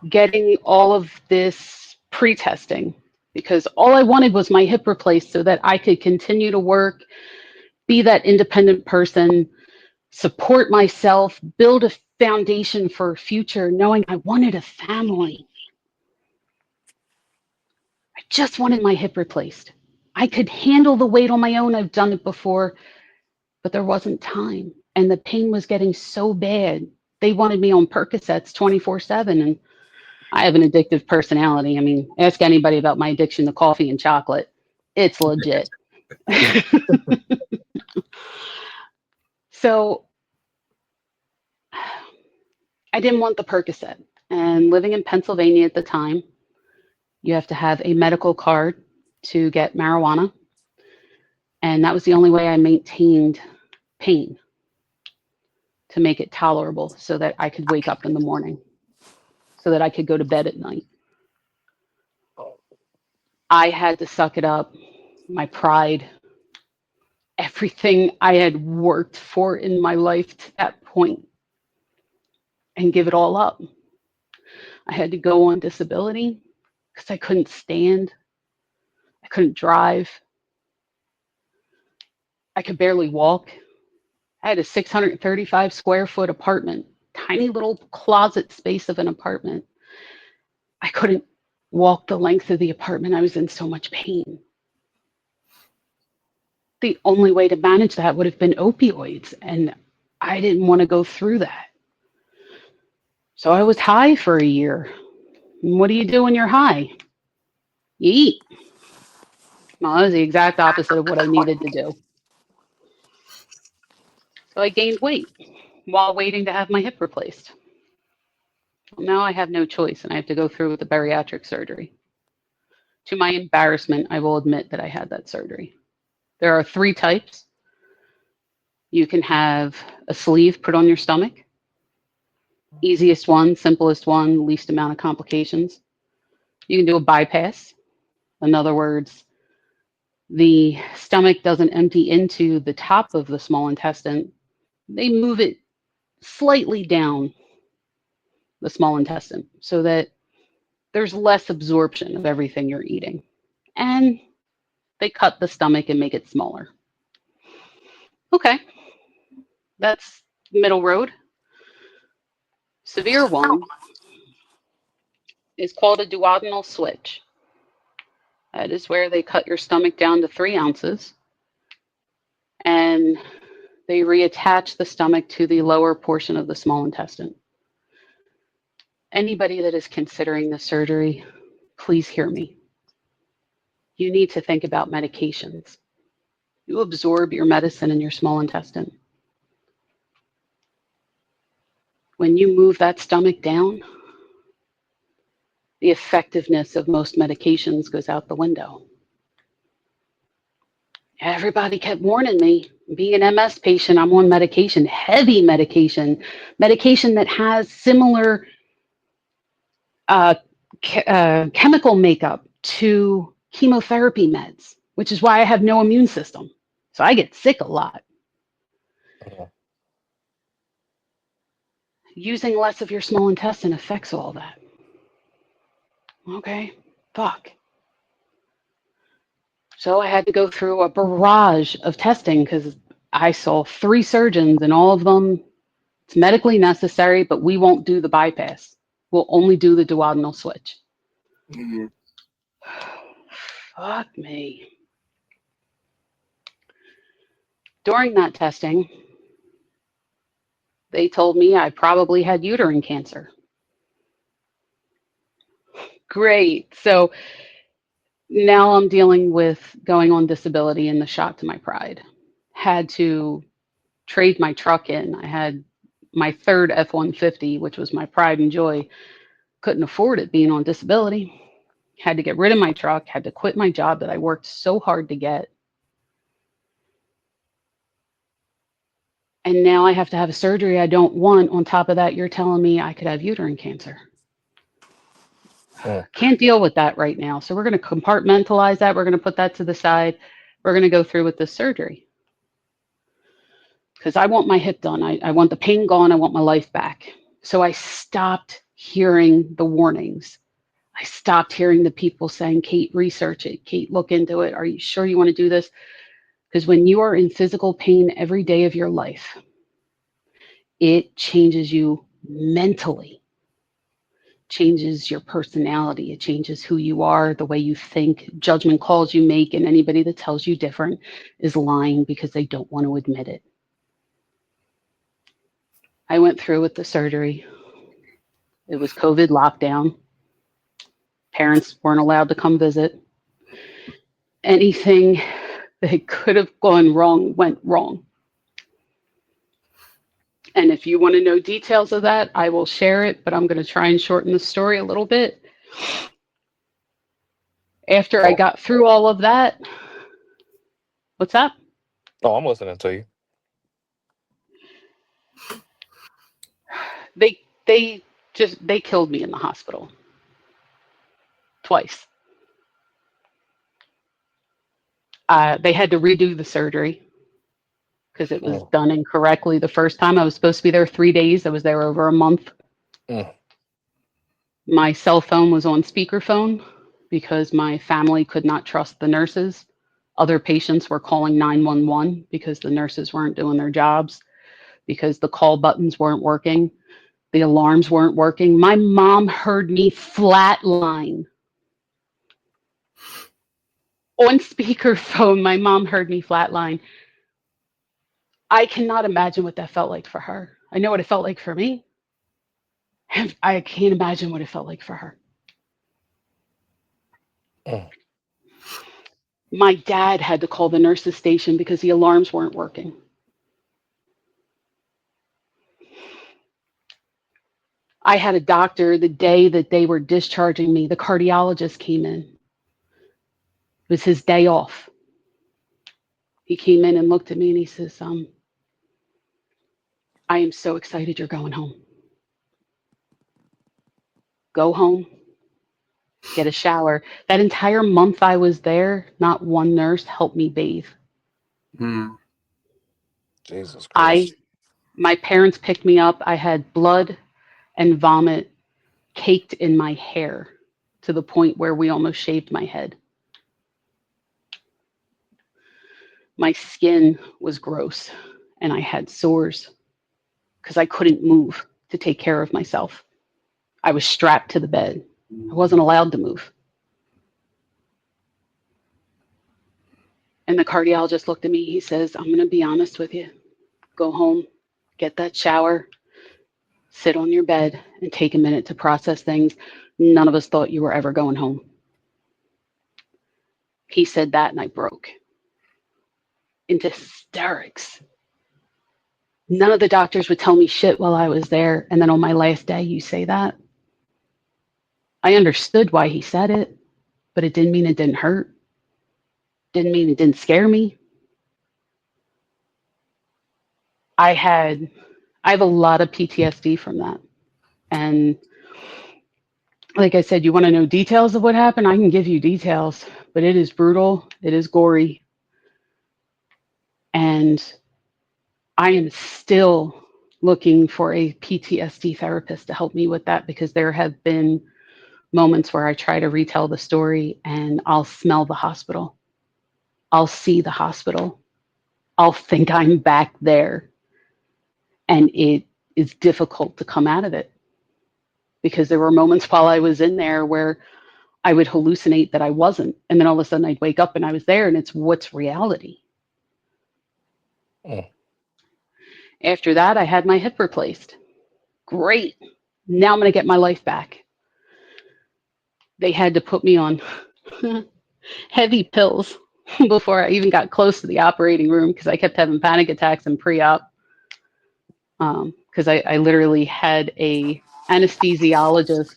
Getting all of this pre-testing, because all I wanted was my hip replaced so that I could continue to work, be that independent person, support myself, build a foundation for a future, knowing I wanted a family. I just wanted my hip replaced. I could handle the weight on my own. I've done it before, but there wasn't time. And the pain was getting so bad. They wanted me on Percocets 24/7. And I have an addictive personality. I mean, ask anybody about my addiction to coffee and chocolate. It's legit. So I didn't want the Percocet. And living in Pennsylvania at the time, you have to have a medical card to get marijuana. And that was the only way I maintained pain, to make it tolerable so that I could wake up in the morning, so that I could go to bed at night. I had to suck it up, my pride, everything I had worked for in my life to that point, and give it all up. I had to go on disability because I couldn't stand. I couldn't drive. I could barely walk. I had a 635 square foot apartment, tiny little closet space of an apartment. I couldn't walk the length of the apartment. I was in so much pain. The only way to manage that would have been opioids, and I didn't want to go through that. So I was high for a year. And what do you do when you're high? You eat. Well, that was the exact opposite of what I needed to do. So I gained weight while waiting to have my hip replaced. Well, now I have no choice, and I have to go through with the bariatric surgery. To my embarrassment, I will admit that I had that surgery. There are 3 types. You can have a sleeve put on your stomach. Easiest one, simplest one, least amount of complications. You can do a bypass. In other words, the stomach doesn't empty into the top of the small intestine. They move it slightly down the small intestine so that there's less absorption of everything you're eating. And they cut the stomach and make it smaller. Okay, that's middle road. Severe one is called a duodenal switch. That is where they cut your stomach down to 3 ounces and they reattach the stomach to the lower portion of the small intestine. Anybody that is considering the surgery, please hear me. You need to think about medications. You absorb your medicine in your small intestine. When you move that stomach down, the effectiveness of most medications goes out the window. Everybody kept warning me. Being an MS patient, I'm on medication, heavy medication, medication that has similar uh, chemical makeup to chemotherapy meds, which is why I have no immune system. So I get sick a lot. Mhm. Using less of your small intestine affects all that. Okay, fuck. So I had to go through a barrage of testing because I saw 3 surgeons and all of them, it's medically necessary, but we won't do the bypass. We'll only do the duodenal switch. Mm-hmm. Fuck me. During that testing, they told me I probably had uterine cancer. Great. So now I'm dealing with going on disability and the shock to my pride. Had to trade my truck in. I had my third F 150, which was my pride and joy. Couldn't afford it being on disability. Had to get rid of my truck, had to quit my job that I worked so hard to get. And now I have to have a surgery I don't want. On top of that, you're telling me I could have uterine cancer. Mm. Can't deal with that right now. So we're going to compartmentalize that. We're going to put that to the side. We're going to go through with this surgery because I want my hip done. I want the pain gone. I want my life back. So I stopped hearing the warnings. I stopped hearing the people saying, Kate, research it. Kate, look into it. Are you sure you want to do this? Because when you are in physical pain every day of your life, it changes you mentally, changes your personality. It changes who you are, the way you think, judgment calls you make, and anybody that tells you different is lying because they don't want to admit it. I went through with the surgery. It was COVID lockdown. Parents weren't allowed to come visit. Anything that could have gone wrong went wrong. And if you want to know details of that, I will share it, but I'm going to try and shorten the story a little bit. After I Oh, got through all of that, what's up? no, I'm listening to you. They they killed me in the hospital twice. They had to redo the surgery because it was Mm. done incorrectly the first time. I was supposed to be there 3 days. I was there over a month. Mm. My cell phone was on speakerphone because my family could not trust the nurses. Other patients were calling 911 because the nurses weren't doing their jobs, because the call buttons weren't working, the alarms weren't working. My mom heard me flatline on speakerphone. My mom heard me flatline. I cannot imagine what that felt like for her. I know what it felt like for me. I can't imagine what it felt like for her. Mm. My dad had to call the nurses station because the alarms weren't working. I had a doctor the day that they were discharging me. The cardiologist came in. It was his day off. He came in and looked at me and he says, I am so excited you're going home. Go home, get a shower. That entire month I was there, not one nurse helped me bathe. Mm. Jesus I Christ. My parents picked me up. I had blood and vomit caked in my hair to the point where we almost shaved my head. My skin was gross and I had sores because I couldn't move to take care of myself. I was strapped to the bed. I wasn't allowed to move. And the cardiologist looked at me. He says, I'm going to be honest with you. Go home, get that shower, sit on your bed, and take a minute to process things. None of us thought you were ever going home. He said that, and I broke into hysterics. None of the doctors would tell me shit while I was there. And then on my last day, you say that? I understood why he said it, but it didn't mean it didn't hurt. Didn't mean it didn't scare me. I had I have a lot of PTSD from that. And Like I said, you want to know details of what happened? I can give you details, but it is brutal. It is gory. And I am still looking for a PTSD therapist to help me with that because there have been moments where I try to retell the story and I'll smell the hospital. I'll see the hospital. I'll think I'm back there. And it is difficult to come out of it because there were moments while I was in there where I would hallucinate that I wasn't. And then all of a sudden I'd wake up and I was there and it's what's reality. Mm. After that, I had my hip replaced. Great. Now I'm going to get my life back. They had to put me on heavy pills before I even got close to the operating room because I kept having panic attacks and pre-op. Because I literally had a anesthesiologist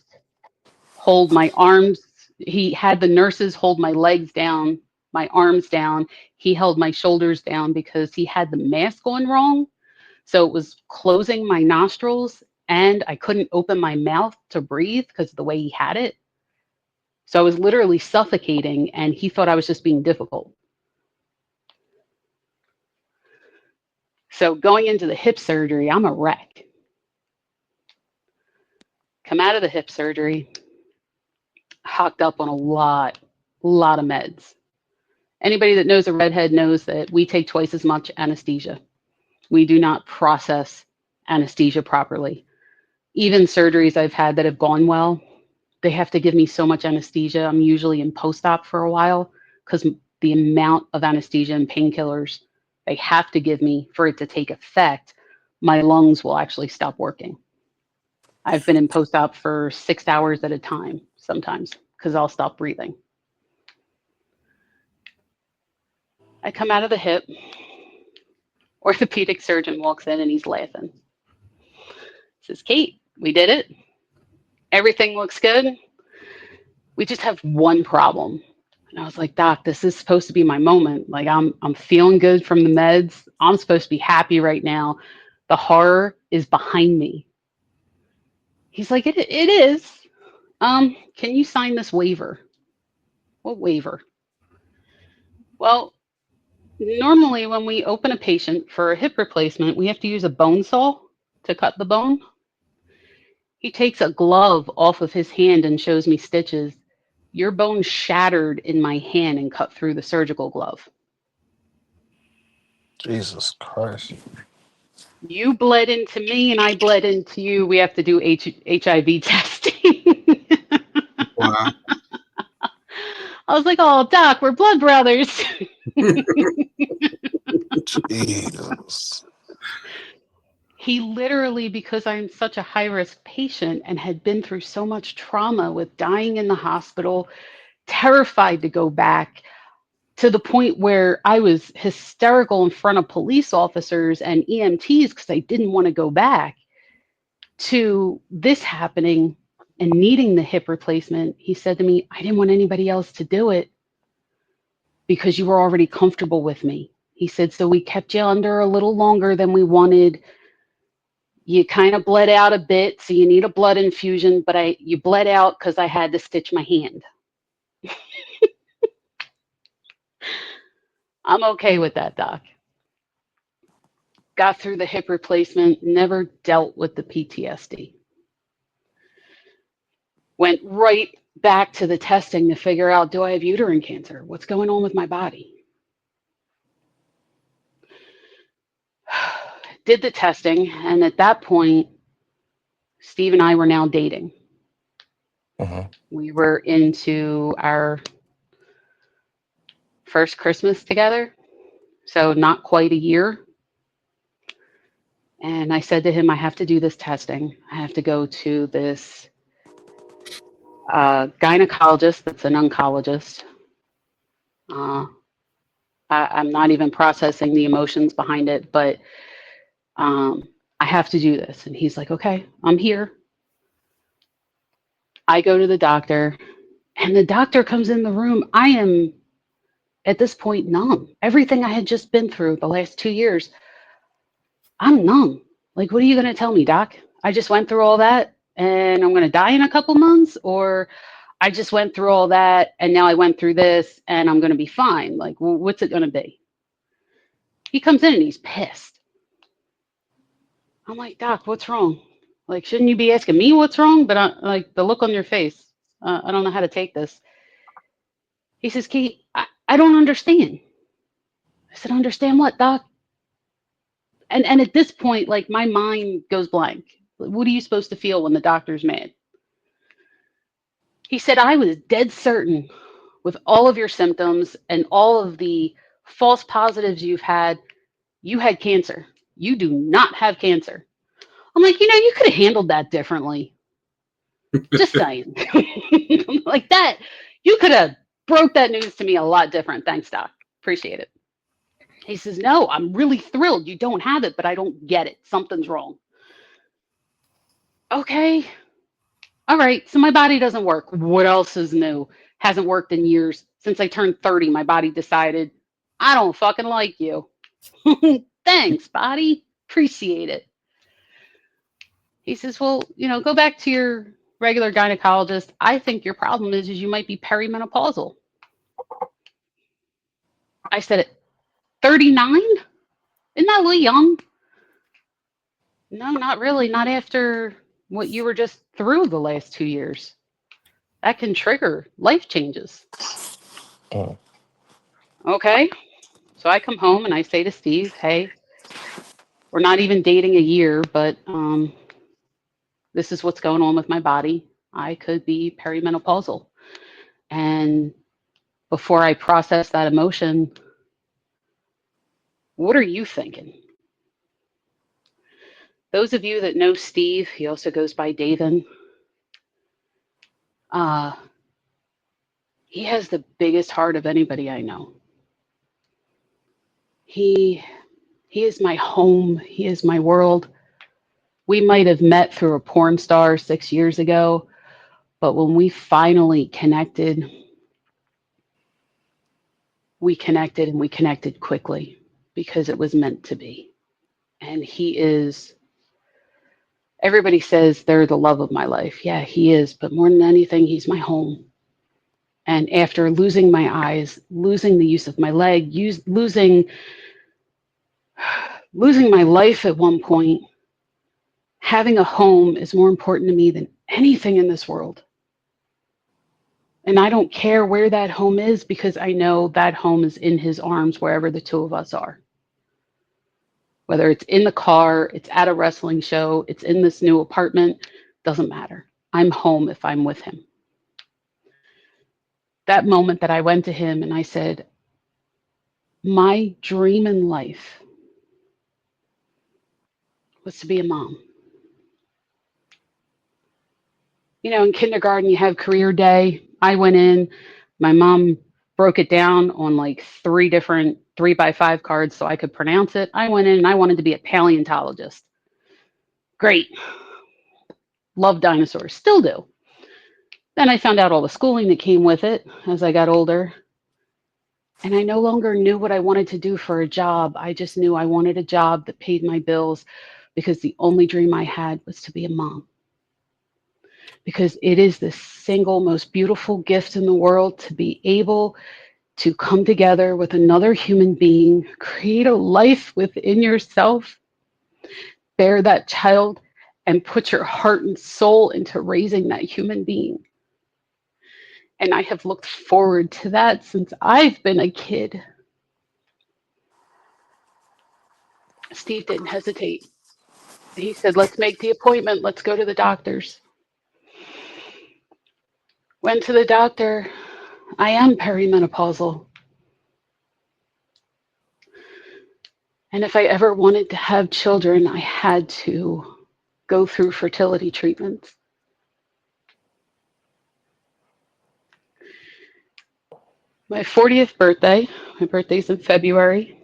hold my arms. He had the nurses hold my legs down, my arms down. He held my shoulders down because he had the mask on wrong. So it was closing my nostrils and I couldn't open my mouth to breathe because of the way he had it. So I was literally suffocating and he thought I was just being difficult. So going into the hip surgery, I'm a wreck. Come out of the hip surgery, hocked up on a lot of meds. Anybody that knows a redhead knows that we take twice as much anesthesia. We do not process anesthesia properly. Even surgeries I've had that have gone well, they have to give me so much anesthesia. I'm usually in post-op for a while because the amount of anesthesia and painkillers they have to give me for it to take effect, my lungs will actually stop working. I've been in post-op for 6 hours at a time sometimes because I'll stop breathing. I come out of the hip, orthopedic surgeon walks in and he's laughing. Says, Kate, we did it. Everything looks good. We just have one problem. And I was like, Doc, this is supposed to be my moment. Like I'm feeling good from the meds. I'm supposed to be happy right now. The horror is behind me. He's like, it is. Can you sign this waiver? What waiver? Well, normally when we open a patient for a hip replacement, we have to use a bone saw to cut the bone. He takes a glove off of his hand and shows me stitches. Your bone shattered in my hand and cut through the surgical glove. Jesus Christ. You bled into me and I bled into you. We have to do HIV testing. Wow. I was like, oh, Doc, we're blood brothers. Jesus. He literally, because I'm such a high risk patient and had been through so much trauma with dying in the hospital, terrified to go back to the point where I was hysterical in front of police officers and EMTs because I didn't want to go back, to this happening and needing the hip replacement. He said to me, I didn't want anybody else to do it because you were already comfortable with me. He said, so we kept you under a little longer than we wanted. You kind of bled out a bit, so you need a blood infusion, but you bled out because I had to stitch my hand. I'm okay with that, Doc. Got through the hip replacement, never dealt with the PTSD. Went right back to the testing to figure out, do I have uterine cancer? What's going on with my body? Did the testing, and at that point, Steve and I were now dating. Mm-hmm. We were into our first Christmas together, so not quite a year. And I said to him, I have to do this testing. I have to go to this gynecologist that's an oncologist. Uh, I'm not even processing the emotions behind it, but I have to do this. And he's like, okay, I'm here. I go to the doctor, and the doctor comes in the room. I am at this point numb. Everything I had just been through the last 2 years, I'm numb. Like, what are you going to tell me, doc? I just went through all that. and I'm going to die in a couple months, or I just went through all that and now I went through this and I'm going to be fine. Like, what's it going to be? He comes in and he's pissed. I'm like, Doc, what's wrong? Like, shouldn't you be asking me what's wrong? But like the look on your face, I don't know how to take this. He says, Kate, I don't understand. I said, understand what, Doc? And at this point, like my mind goes blank. What are you supposed to feel when the doctor's mad? He said, I was dead certain with all of your symptoms and all of the false positives you had cancer. You do not have cancer. I'm like, you could have handled that differently. Just saying. Like that, you could have broke that news to me a lot different. Thanks, Doc. Appreciate it. He says, no, I'm really thrilled you don't have it, but I don't get it. Something's wrong. Okay. All right. So my body doesn't work. What else is new? Hasn't worked in years. Since I turned 30, my body decided, I don't fucking like you. Thanks, body. Appreciate it. He says, well, go back to your regular gynecologist. I think your problem is you might be perimenopausal. I said, at 39? Isn't that a little young? No, not really. Not after what you were just through the last 2 years. That can trigger life changes. Mm. Okay. So I come home and I say to Steve, hey, we're not even dating a year, but this is what's going on with my body. I could be perimenopausal. And before I process that emotion, what are you thinking? Those of you that know Steve, he also goes by Davin. Uh, he has the biggest heart of anybody I know. He is my home. He is my world. We might have met through a porn star 6 years ago, but when we finally connected, and we connected quickly because it was meant to be. And he is, everybody says they're the love of my life. Yeah, he is. But more than anything, he's my home. And after losing my eyes, losing the use of my leg, losing my life at one point, having a home is more important to me than anything in this world. And I don't care where that home is because I know that home is in his arms wherever the two of us are. Whether it's in the car, it's at a wrestling show, it's in this new apartment, doesn't matter. I'm home if I'm with him. That moment that I went to him and I said, my dream in life was to be a mom. In kindergarten, you have career day. I went in, my mom broke it down on like 3 different 3x5 cards so I could pronounce it. I went in and I wanted to be a paleontologist. Great. Love dinosaurs. Still do. Then I found out all the schooling that came with it as I got older. And I no longer knew what I wanted to do for a job. I just knew I wanted a job that paid my bills because the only dream I had was to be a mom. Because it is the single most beautiful gift in the world to be able to come together with another human being, create a life within yourself, bear that child, and put your heart and soul into raising that human being. And I have looked forward to that since I've been a kid. Steve didn't hesitate. He said, let's make the appointment. Let's go to the doctors. Went to the doctor. I am perimenopausal. And if I ever wanted to have children, I had to go through fertility treatments. My 40th birthday, my birthday's in February,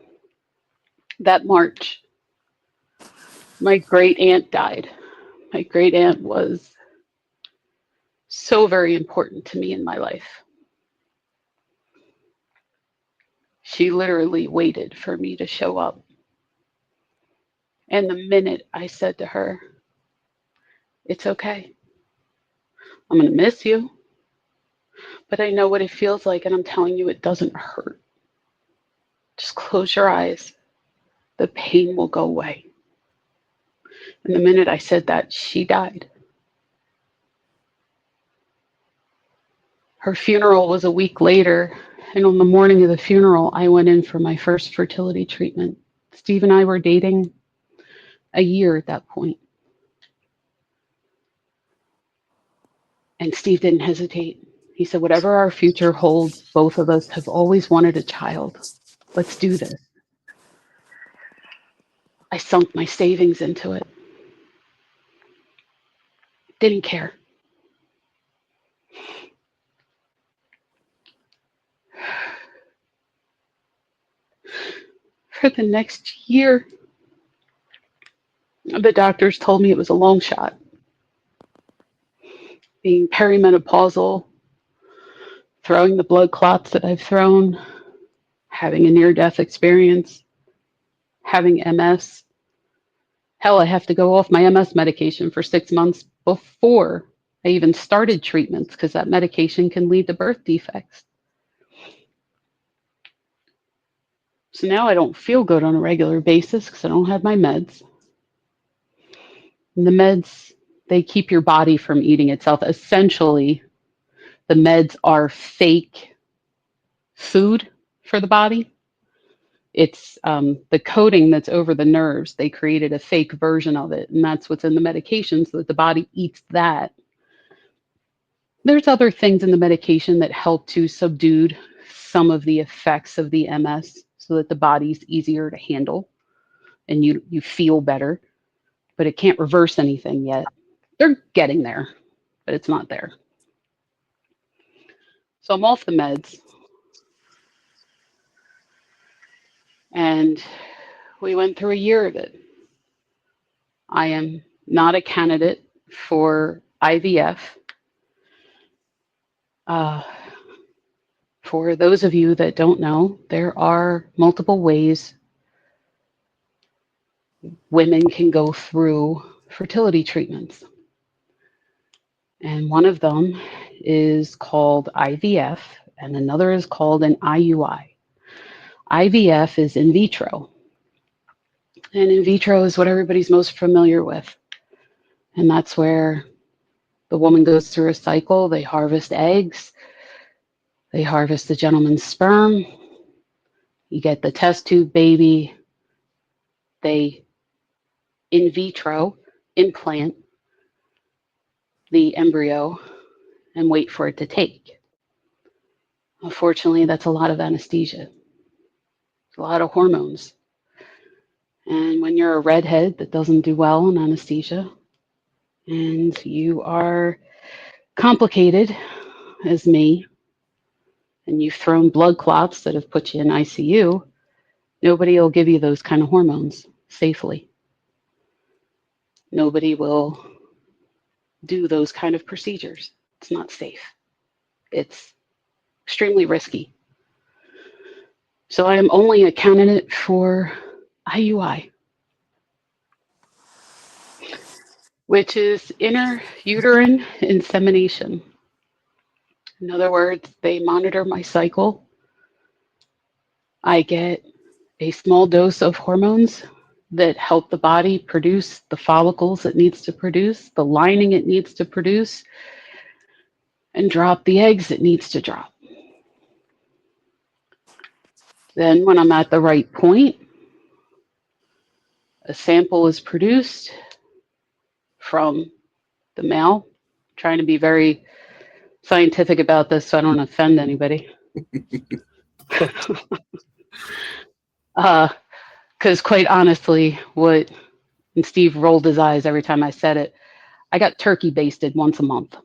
that March, my great aunt died. My great aunt was so very important to me in my life. She literally waited for me to show up. And the minute I said to her, it's okay, I'm going to miss you, but I know what it feels like, and I'm telling you, it doesn't hurt. Just close your eyes. The pain will go away. And the minute I said that, she died. Her funeral was a week later, and on the morning of the funeral, I went in for my first fertility treatment. Steve and I were dating a year at that point, and Steve didn't hesitate. He said, "Whatever our future holds, both of us have always wanted a child. Let's do this." I sunk my savings into it. Didn't care. For the next year, the doctors told me it was a long shot. Being perimenopausal, throwing the blood clots that I've thrown, having a near death experience, having MS. Hell, I have to go off my MS medication for 6 months before I even started treatments because that medication can lead to birth defects. So now I don't feel good on a regular basis because I don't have my meds. And the meds, they keep your body from eating itself. Essentially, the meds are fake food for the body. It's the coating that's over the nerves. They created a fake version of it, and that's what's in the medication so that the body eats that. There's other things in the medication that help to subdue some of the effects of the MS so that the body's easier to handle and you feel better, but it can't reverse anything yet. They're getting there, but it's not there. So I'm off the meds, and we went through a year of it. I am not a candidate for IVF. Uh, for those of you that don't know, there are multiple ways women can go through fertility treatments. And one of them is called IVF, and another is called an IUI. IVF is in vitro, and in vitro is what everybody's most familiar with. And that's where the woman goes through a cycle. They harvest eggs, they harvest the gentleman's sperm, you get the test tube baby, they in vitro implant the embryo and wait for it to take. Unfortunately, that's a lot of anesthesia. It's a lot of hormones. And when you're a redhead that doesn't do well in anesthesia, and you are complicated as me, and you've thrown blood clots that have put you in ICU, nobody will give you those kind of hormones safely. Nobody will do those kind of procedures. It's not safe. It's extremely risky. So I am only a candidate for IUI, which is intrauterine insemination. In other words, they monitor my cycle. I get a small dose of hormones that help the body produce the follicles it needs to produce, the lining it needs to produce, and drop the eggs it needs to drop. Then, when I'm at the right point, a sample is produced from the male. I'm trying to be very scientific about this so I don't offend anybody. Because quite honestly, and Steve rolled his eyes every time I said it, I got turkey basted once a month.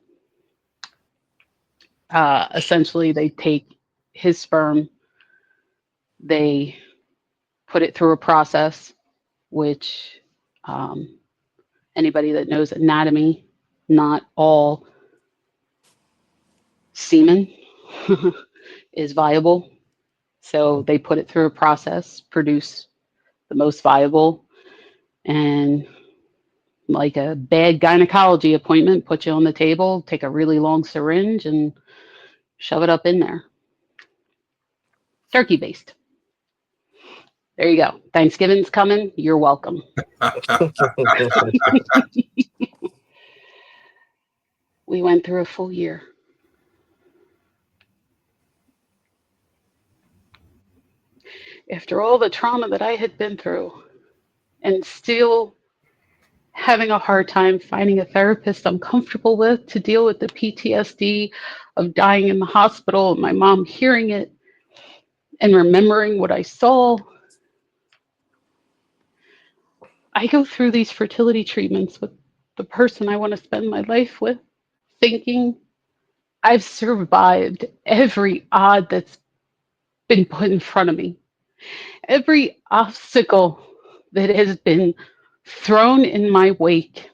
Essentially, they take his sperm, they put it through a process, which anybody that knows anatomy, not all semen is viable. So they put it through a process, produce the most viable, and like a bad gynecology appointment, put you on the table, take a really long syringe and shove it up in there. Turkey based. There you go. Thanksgiving's coming. You're welcome. We went through a full year. After all the trauma that I had been through and still having a hard time finding a therapist I'm comfortable with to deal with the PTSD of dying in the hospital, and my mom hearing it and remembering what I saw. I go through these fertility treatments with the person I want to spend my life with, thinking I've survived every odd that's been put in front of me, every obstacle that has been thrown in my wake,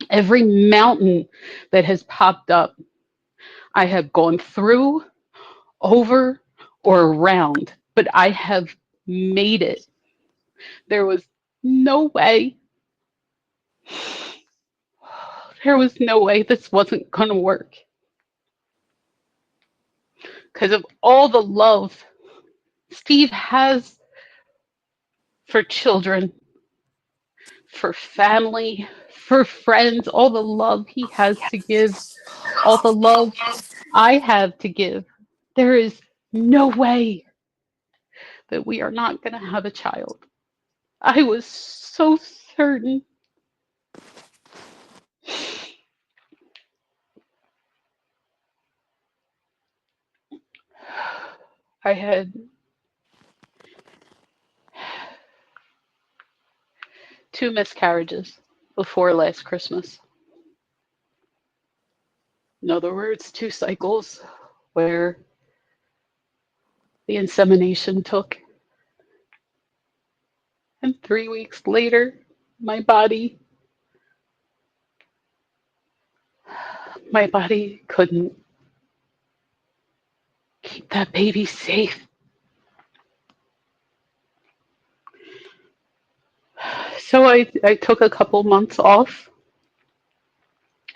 every mountain that has popped up. I have gone through, over, or around, but I have made it. There was no way, there was no way this wasn't going to work because of all the love Steve has for children, for family, for friends, all the love he has to give, all the love I have to give. There is no way that we are not going to have a child. I was so certain. I had 2 miscarriages before last Christmas. In other words, 2 cycles where the insemination took. And 3 weeks later, my body couldn't keep that baby safe. So I took a couple months off,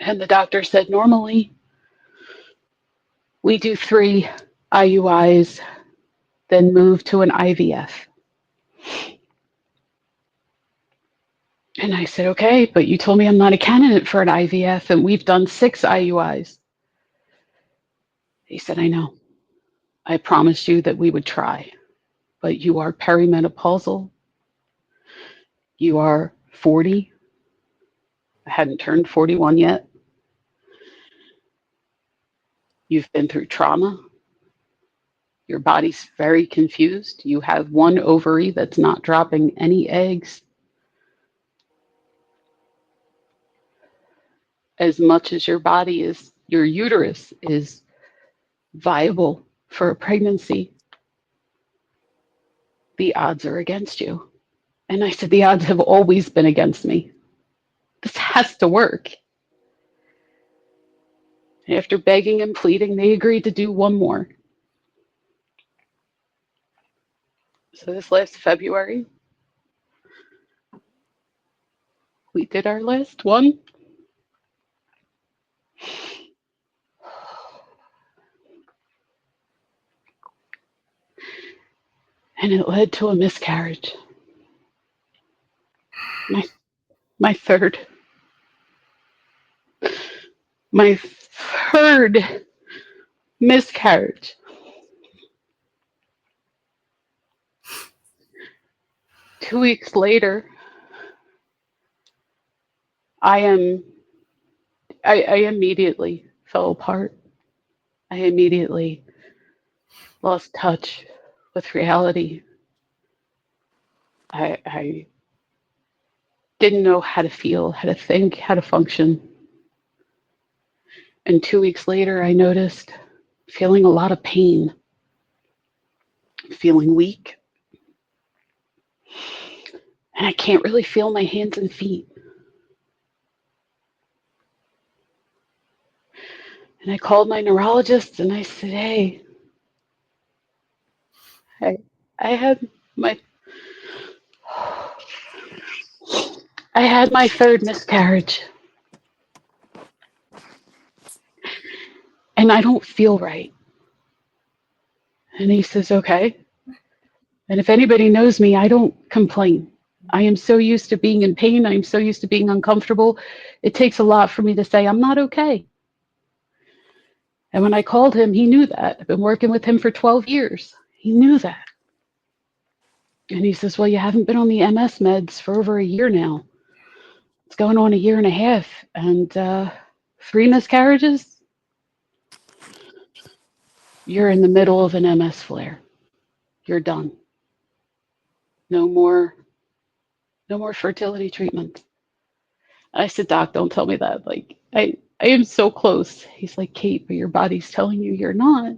and the doctor said normally we do 3 IUIs, then move to an IVF. And I said, okay, but you told me I'm not a candidate for an IVF, and we've done 6 IUIs. He said, I know. I promised you that we would try, but you are perimenopausal. You are 40. I hadn't turned 41 yet. You've been through trauma. Your body's very confused. You have 1 ovary that's not dropping any eggs. As much as your uterus is viable for a pregnancy, the odds are against you. And I said, the odds have always been against me. This has to work. After begging and pleading, they agreed to do 1 more. So this last February, we did our last one. And it led to a miscarriage. My third. My third miscarriage. Two weeks later, I immediately fell apart. I immediately lost touch with reality. I didn't know how to feel, how to think, how to function. And 2 weeks later, I noticed feeling a lot of pain, feeling weak. And I can't really feel my hands and feet. And I called my neurologist and I said, hey, I had my I had my third miscarriage and I don't feel right. And he says, okay. And if anybody knows me, I don't complain. I am so used to being in pain. I'm so used to being uncomfortable. It takes a lot for me to say, I'm not okay. And when I called him, he knew that. I've been working with him for 12 years. He knew that. And he says, well, you haven't been on the MS meds for over a year now. It's going on a year and a half. And 3 miscarriages, you're in the middle of an MS flare. You're done. No more, no more fertility treatment. I said, Doc, don't tell me that. Like, I am so close. He's like, Kate, but your body's telling you you're not.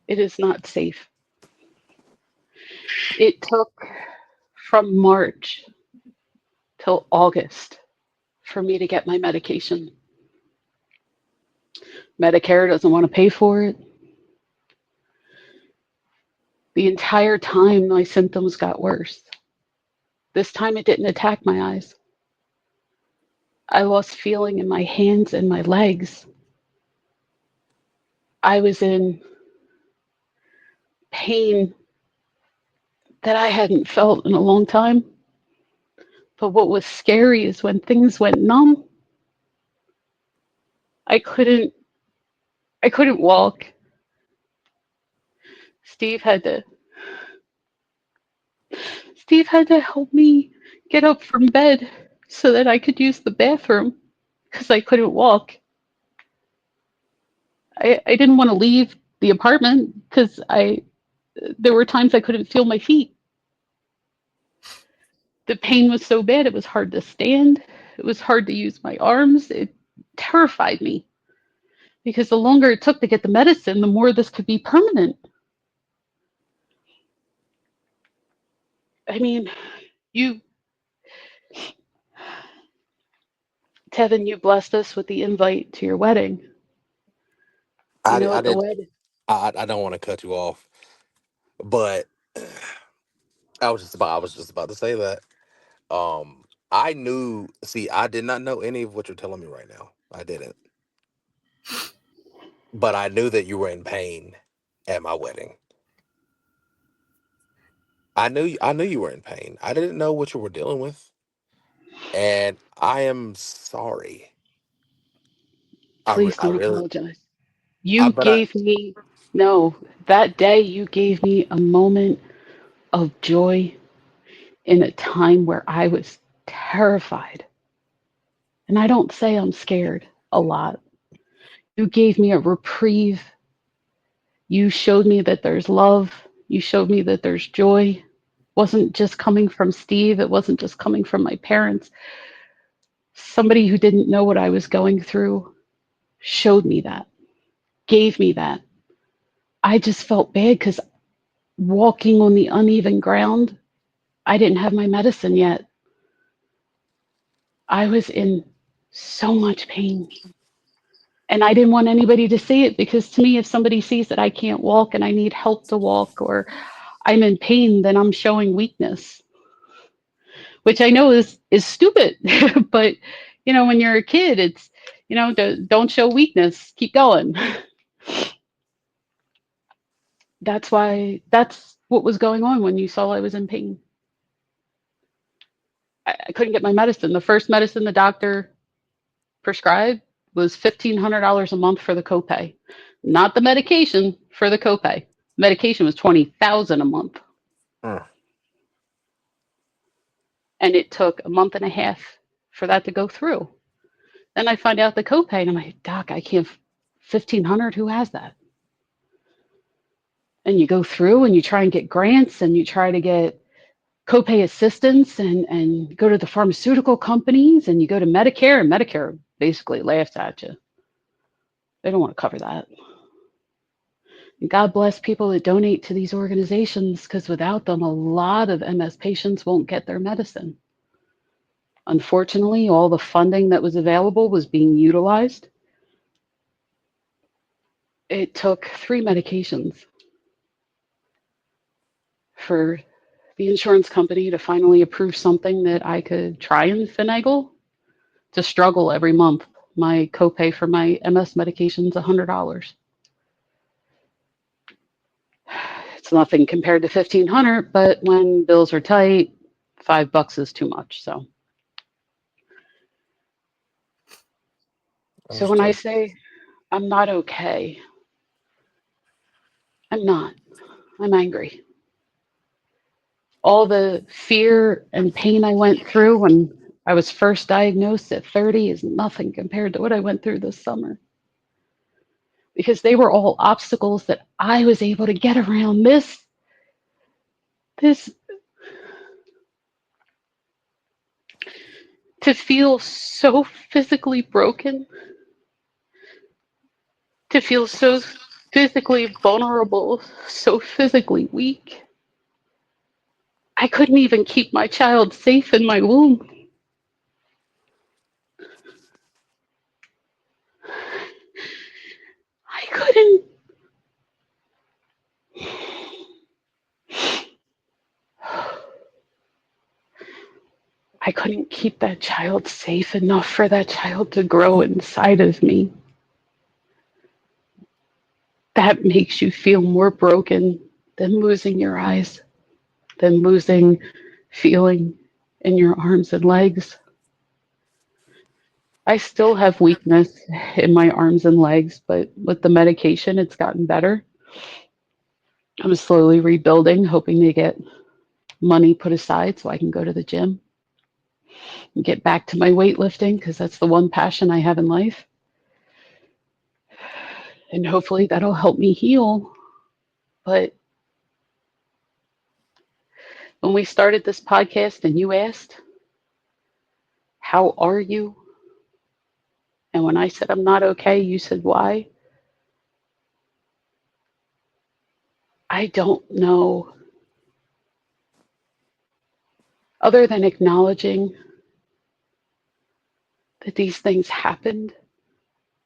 It is not safe. It took from March till August for me to get my medication. Medicare doesn't want to pay for it. The entire time, my symptoms got worse. This time, it didn't attack my eyes. I lost feeling in my hands and my legs. I was in pain that I hadn't felt in a long time. But what was scary is when things went numb, I couldn't I couldn't walk. Steve had to Steve had to help me get up from bed so that I could use the bathroom because I couldn't walk. I didn't want to leave the apartment because I there were times I couldn't feel my feet. The pain was so bad it was hard to stand. It was hard to use my arms. It terrified me because the longer it took to get the medicine, the more this could be permanent. I mean, you Tevin, you blessed us with the invite to your wedding. You know, I at the did. wedding, I don't want to cut you off, but I was just about to say that. I knew. See, I did not know any of what you're telling me right now. I didn't, but I knew that you were in pain at my wedding. I knew you were in pain. I didn't know what you were dealing with, and I am sorry. please I don't really. apologize. You But I. gave me, no, that day you gave me a moment of joy in a time where I was terrified. And I don't say I'm scared a lot. You gave me a reprieve. You showed me that there's love. You showed me that there's joy. It wasn't just coming from Steve. It wasn't just coming from my parents. Somebody who didn't know what I was going through showed me that, gave me that. I just felt bad because walking on the uneven ground, I didn't have my medicine yet. I was in so much pain. And I didn't want anybody to see it because to me, if somebody sees that I can't walk and I need help to walk or I'm in pain, then I'm showing weakness, which I know is stupid. But when you're a kid, it's don't show weakness, keep going. That's what was going on when you saw I was in pain. I couldn't get my medicine. The first medicine the doctor prescribed was $1,500 a month for the copay, not the medication for the copay. Medication was 20,000 a month, Mm. and it took a month and a half for that to go through. Then I find out the copay, and I'm like, Doc, I can't. 1,500. Who has that? And you go through and you try and get grants and you try to get copay assistance and go to the pharmaceutical companies and you go to Medicare, and Medicare basically laughs at you. They don't want to cover that. And God bless people that donate to these organizations because without them, a lot of MS patients won't get their medicine. Unfortunately, all the funding that was available was being utilized. It took 3 medications for the insurance company to finally approve something that I could try and finagle to struggle every month. My copay for my MS medication is $100. It's nothing compared to 1,500, but when bills are tight, $5 is too much. So when I Understood. say I'm not okay, I'm not. I'm angry. All the fear and pain I went through when I was first diagnosed at 30 is nothing compared to what I went through this summer because they were all obstacles that I was able to get around. This to feel so physically broken, to feel so physically vulnerable, so physically weak. I couldn't even keep my child safe in my womb. I couldn't I couldn't keep that child safe enough for that child to grow inside of me. That makes you feel more broken than losing your eyes, than losing feeling in your arms and legs. I still have weakness in my arms and legs, but with the medication, it's gotten better. I'm slowly rebuilding, hoping to get money put aside so I can go to the gym and get back to my weightlifting because that's the one passion I have in life. And hopefully that'll help me heal. But when we started this podcast and you asked, how are you? And when I said I'm not okay, you said why? I don't know. Other than acknowledging that these things happened,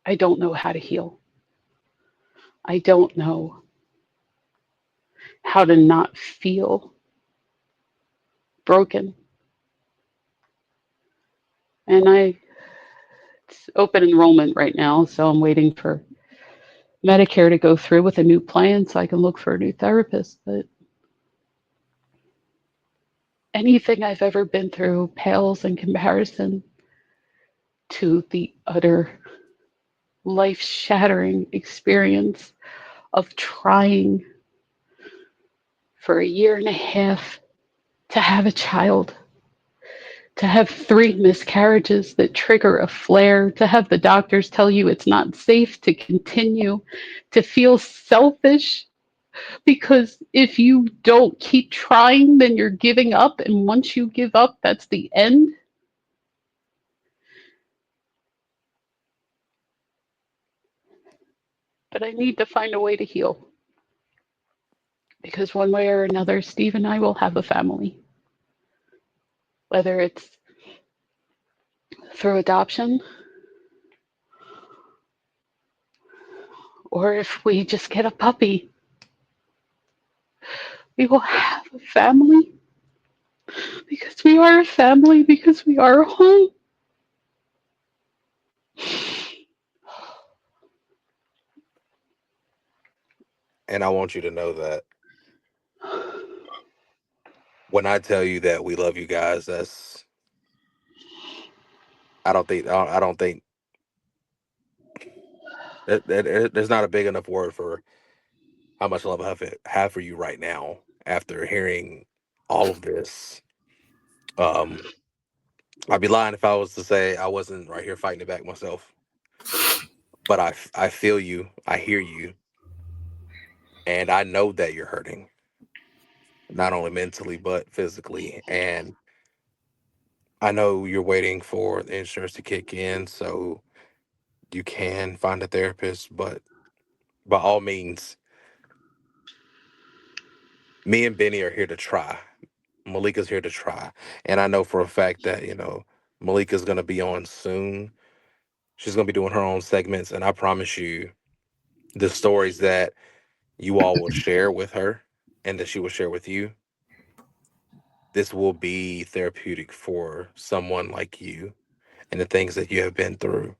I don't know how to heal. I don't know how to not feel broken. And it's open enrollment right now, so I'm waiting for Medicare to go through with a new plan so I can look for a new therapist. But anything I've ever been through pales in comparison to the utter life shattering experience of trying for a year and a half to have a child, to have three miscarriages that trigger a flare, to have the doctors tell you it's not safe to continue, to feel selfish because if you don't keep trying, then you're giving up. And once you give up, that's the end. But I need to find a way to heal because one way or another, Steve and I will have a family, whether it's through adoption or if we just get a puppy, we will have a family because we are a family, because we are a home. And I want you to know that when I tell you that we love you guys, that's I don't think there's not a big enough word for how much love I have for you right now after hearing all of this. Um, I'd be lying if I was to say I wasn't right here fighting it back myself. But I feel you, I hear you, and I know that you're hurting, not only mentally but physically. And I know you're waiting for the insurance to kick in so you can find a therapist. But by all means, me and Benny are here to try. Malika's here to try. And I know for a fact that, Malika's going to be on soon. She's going to be doing her own segments. And I promise you, the stories that you all will share with her and that she will share with you, this will be therapeutic for someone like you and the things that you have been through.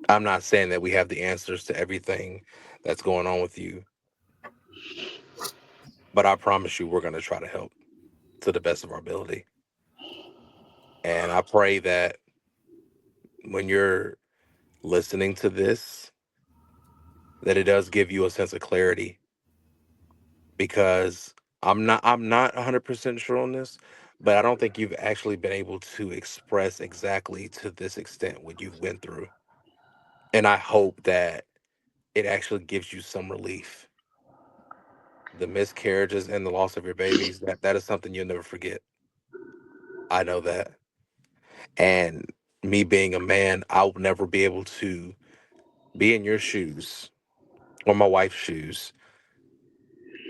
I'm not saying that we have the answers to everything that's going on with you, but I promise you we're going to try to help to the best of our ability. And I pray that when you're listening to this, that it does give you a sense of clarity, because I'm not 100% sure on this, but I don't think you've actually been able to express exactly to this extent what you've went through. And I hope that it actually gives you some relief. The miscarriages and the loss of your babies, that is something you'll never forget. I know that. And me being a man, I'll never be able to be in your shoes or my wife's shoes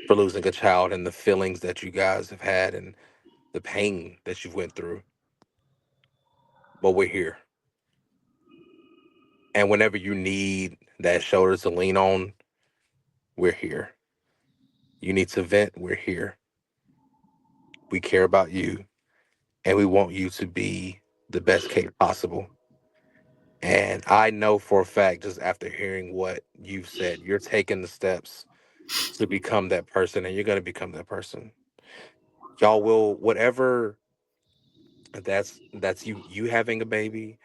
for losing a child, and the feelings that you guys have had and the pain that you've went through. But we're here. And whenever you need that shoulder to lean on, we're here. You need to vent, we're here. We care about you, and we want you to be the best case possible. And I know for a fact, just after hearing what you've said, you're taking the steps to become that person, and you're going to become that person. Y'all will, whatever that's you having a baby,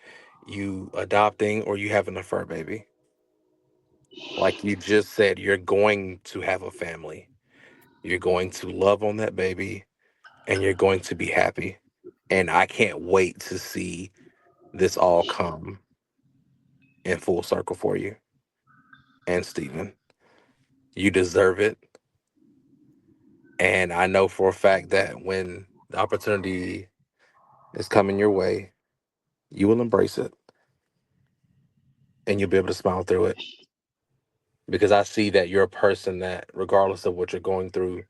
you adopting, or you having a fur baby. Like you just said, you're going to have a family. You're going to love on that baby, and you're going to be happy. And I can't wait to see this all come in full circle for you. And Stephen, you deserve it. And I know for a fact that when the opportunity is coming your way, you will embrace it, and you'll be able to smile through it. Because I see that you're a person that, regardless of what you're going through,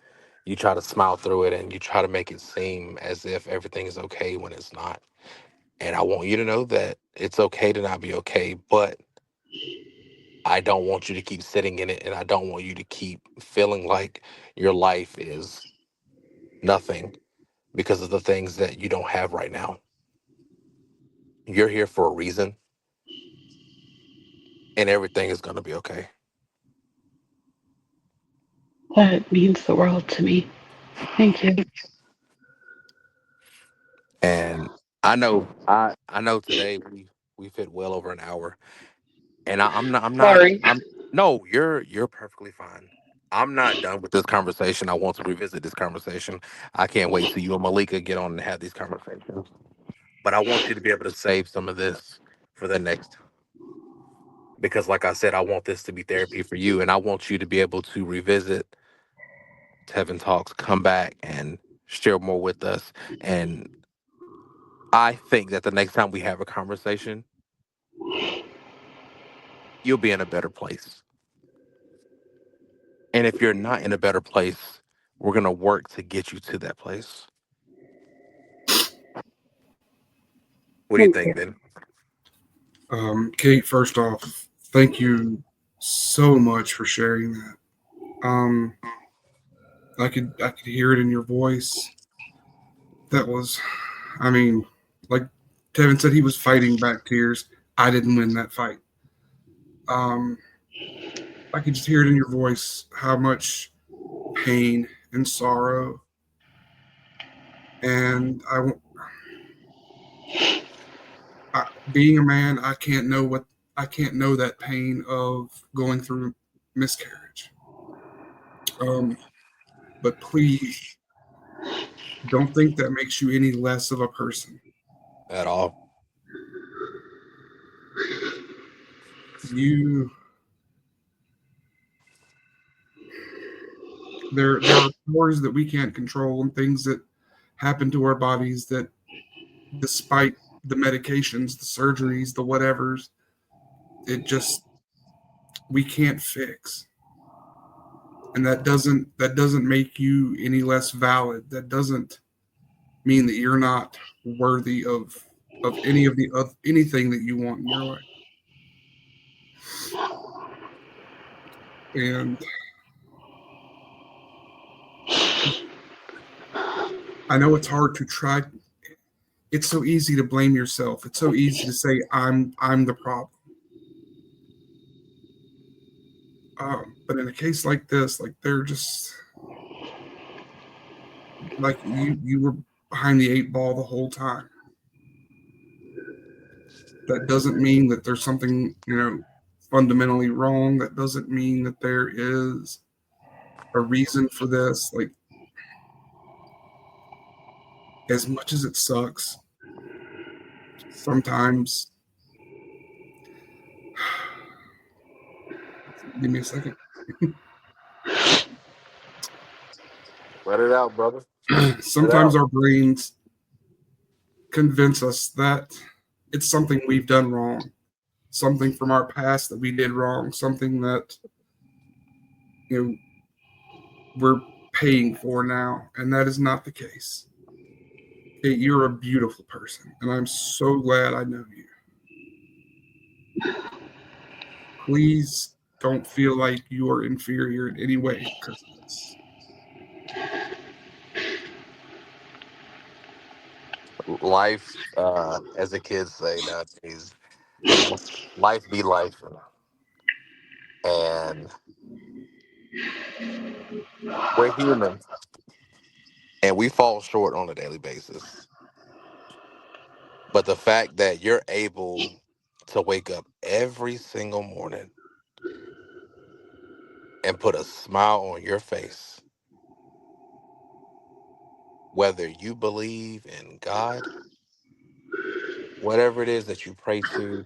you try to smile through it and you try to make it seem as if everything is okay when it's not. And I want you to know that it's okay to not be okay, but I don't want you to keep sitting in it, and I don't want you to keep feeling like your life is nothing because of the things that you don't have right now. You're here for a reason, and everything is going to be okay. That means the world to me. Thank you. And I know today we fit well over an hour, and Sorry. I'm no, you're perfectly fine. I'm not done with this conversation. I want to revisit this conversation. I can't wait till you and Malika get on and have these conversations. But I want you to be able to save some of this for the next time, because like I said, I want this to be therapy for you, and I want you to be able to revisit Tevin Talks, come back and share more with us. And I think that the next time we have a conversation, you'll be in a better place. And if you're not in a better place, we're going to work to get you to that place. What do you Thank think, you. Ben? Kate, first off, thank you so much for sharing that. Um, I could hear it in your voice. That was, I mean, like Tevin said, he was fighting back tears. I didn't win that fight. Um, I could just hear it in your voice how much pain and sorrow. And being a man, I can't know that pain of going through miscarriage. Um, but please don't think that makes you any less of a person. At all. You there are powers that we can't control and things that happen to our bodies that, despite the medications, the surgeries, the whatevers, it just we can't fix. And that doesn't make you any less valid. That doesn't mean that you're not worthy of anything that you want in your life. And I know it's hard to try. It's so easy to blame yourself. It's so easy to say I'm the problem. But in a case like this, like they're just like you were behind the eight ball the whole time. That doesn't mean that there's something, fundamentally wrong. That doesn't mean that there is a reason for this. Like, as much as it sucks, sometimes, give me a second. Let it out, brother. Let it Sometimes out. our brains convince us that it's something we've done wrong, something from our past that we did wrong, something that, you know, we're paying for now. And that is not the case. Kate, you're a beautiful person, and I'm so glad I know you. Please don't feel like you are inferior in any way because of this. Life, as the kids say nowadays, life be life, and we're human, and we fall short on a daily basis. But the fact that you're able to wake up every single morning and put a smile on your face, whether you believe in God, whatever it is that you pray to,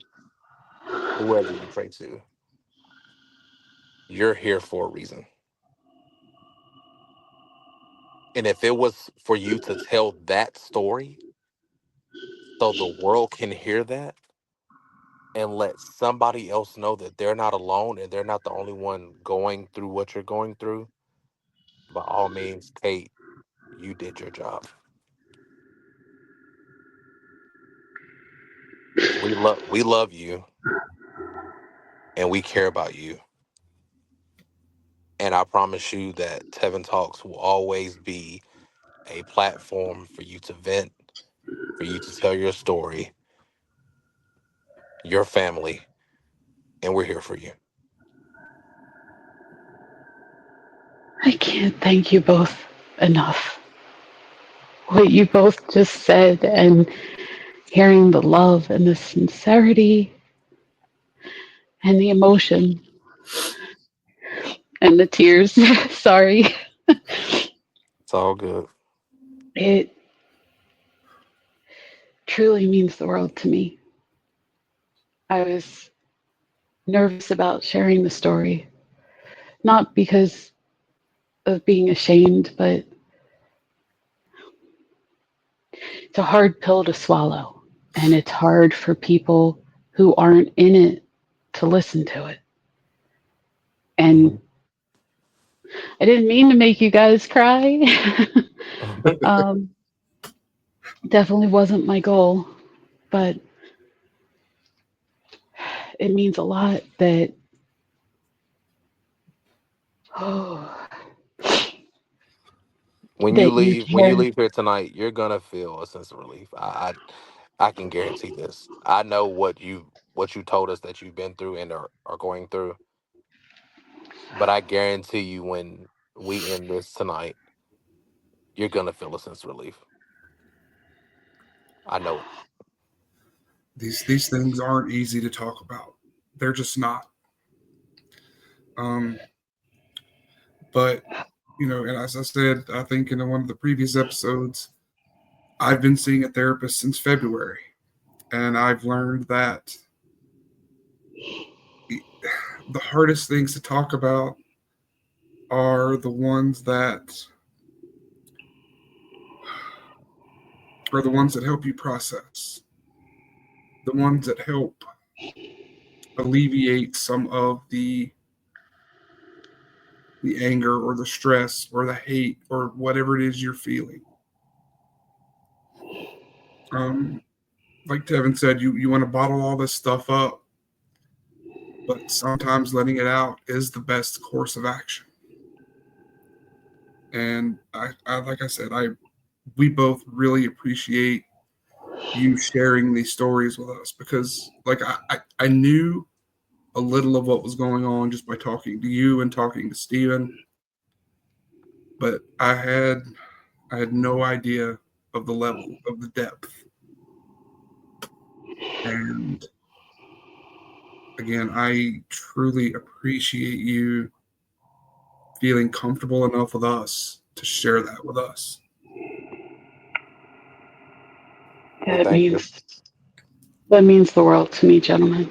whoever you pray to, you're here for a reason. And if it was for you to tell that story so the world can hear that and let somebody else know that they're not alone and they're not the only one going through what you're going through, by all means, Kate, you did your job. We love you and we care about you. And I promise you that Tevin Talks will always be a platform for you to vent, for you to tell your story, your family, and we're here for you. I can't thank you both enough. What you both just said, and hearing the love and the sincerity and the emotion and the tears. Sorry. It's all good. It truly means the world to me. I was nervous about sharing the story, not because of being ashamed, but it's a hard pill to swallow. And it's hard for people who aren't in it to listen to it. And Mhm. I didn't mean to make you guys cry. um, definitely wasn't my goal, but it means a lot that, oh, that you When you care. leave here tonight, you're gonna feel a sense of relief. I can guarantee this. I know what you told us that you've been through and are going through, but I guarantee you when we end this tonight, you're gonna feel a sense of relief. I know it. These things aren't easy to talk about. They're just not. Um, but and as I said, I think in one of the previous episodes, I've been seeing a therapist since February, and I've learned that the hardest things to talk about are the ones that help you process, the ones that help alleviate some of the anger or the stress or the hate or whatever it is you're feeling. Um, like Tevin said, you want to bottle all this stuff up, but sometimes letting it out is the best course of action. And I like I said, we both really appreciate you sharing these stories with us because, like, I knew a little of what was going on just by talking to you and talking to Steven, but I had no idea of the level of the depth. And again, I truly appreciate you feeling comfortable enough with us to share that with us. Well, That thank you. means that means the world to me, gentlemen.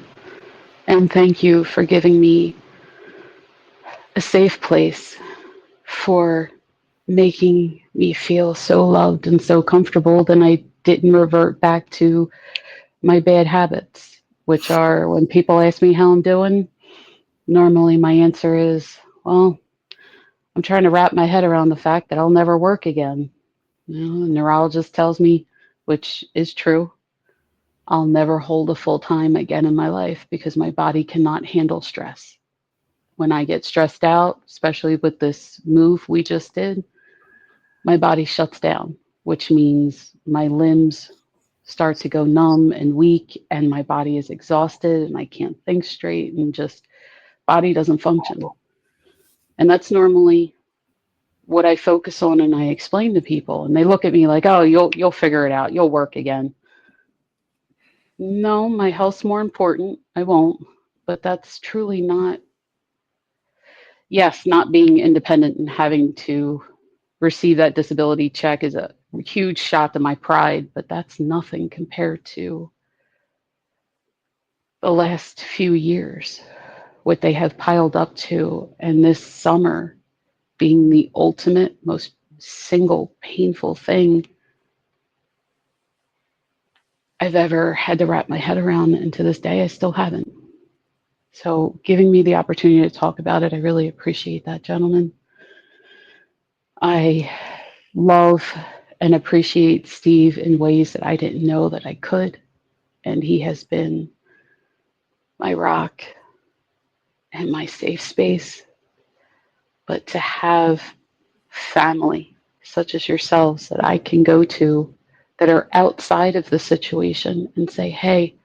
And thank you for giving me a safe place for making me feel so loved and so comfortable. Then I didn't revert back to my bad habits, which are when people ask me how I'm doing, normally my answer is, well, I'm trying to wrap my head around the fact that I'll never work again. You know, a neurologist tells me, which is true, I'll never hold a full time again in my life because my body cannot handle stress. When I get stressed out, especially with this move we just did, my body shuts down, which means my limbs start to go numb and weak, and my body is exhausted, and I can't think straight, and just body doesn't function. And that's normally what I focus on and I explain to people, and they look at me like, "Oh, you'll figure it out. You'll work again." No, my health's more important. I won't. But that's truly not, yes, not being independent and having to receive that disability check is a huge shot to my pride, but that's nothing compared to the last few years, what they have piled up to, and this summer being the ultimate, most single painful thing I've ever had to wrap my head around. And to this day, I still haven't. So, giving me the opportunity to talk about it, I really appreciate that, gentlemen. I love and appreciate Steve in ways that I didn't know that I could. And he has been my rock and my safe space. But to have family such as yourselves that I can go to that are outside of the situation and say, hey,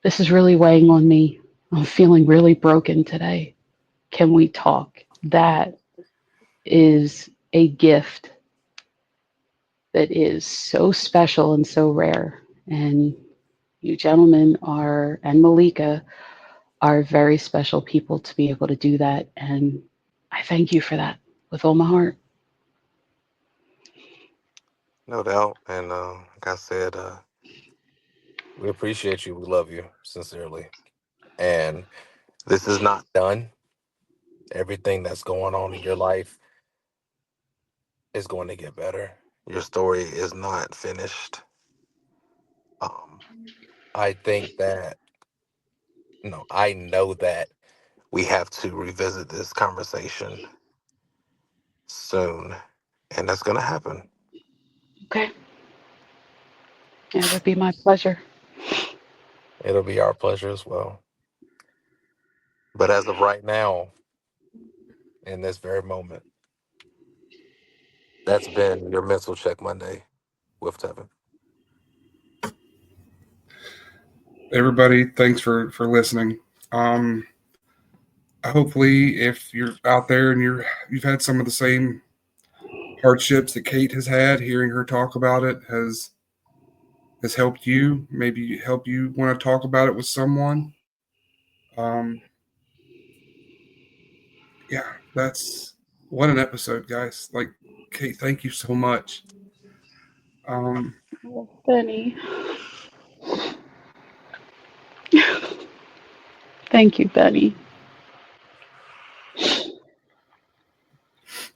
this is really weighing on me. I'm feeling really broken today. Can we talk? That is a gift that is so special and so rare. And you gentlemen are, and Malika, are very special people to be able to do that. And I thank you for that with all my heart. No doubt. And like I said, we appreciate you. We love you sincerely. And this is not done. Everything that's going on in your life is going to get better. Your story is not finished. Um, I think that, I know that we have to revisit this conversation soon, and that's going to happen. Okay. It would be my pleasure. It'll be our pleasure as well. But as of right now, in this very moment, that's been your Mental Check Monday with Tevin. Everybody, thanks for listening. Um, Hopefully, if you're out there and you've had some of the same hardships that Kate has had, hearing her talk about it has helped you. Maybe help you want to talk about it with someone. Um, yeah, that's what an episode, guys. Like, Kate, thank you so much. Um, Benny, thank you, Benny.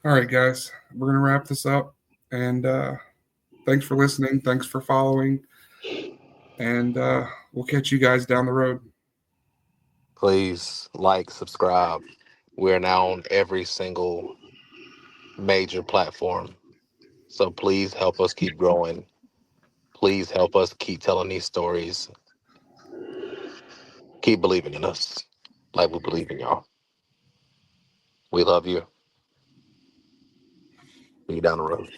all right, guys, we're gonna wrap this up, and thanks for listening. Thanks for following, and we'll catch you guys down the road. Please like, subscribe. We're now on every single major platform. So please help us keep growing. Please help us keep telling these stories. Keep believing in us like we believe in y'all. We love you. See you down the road.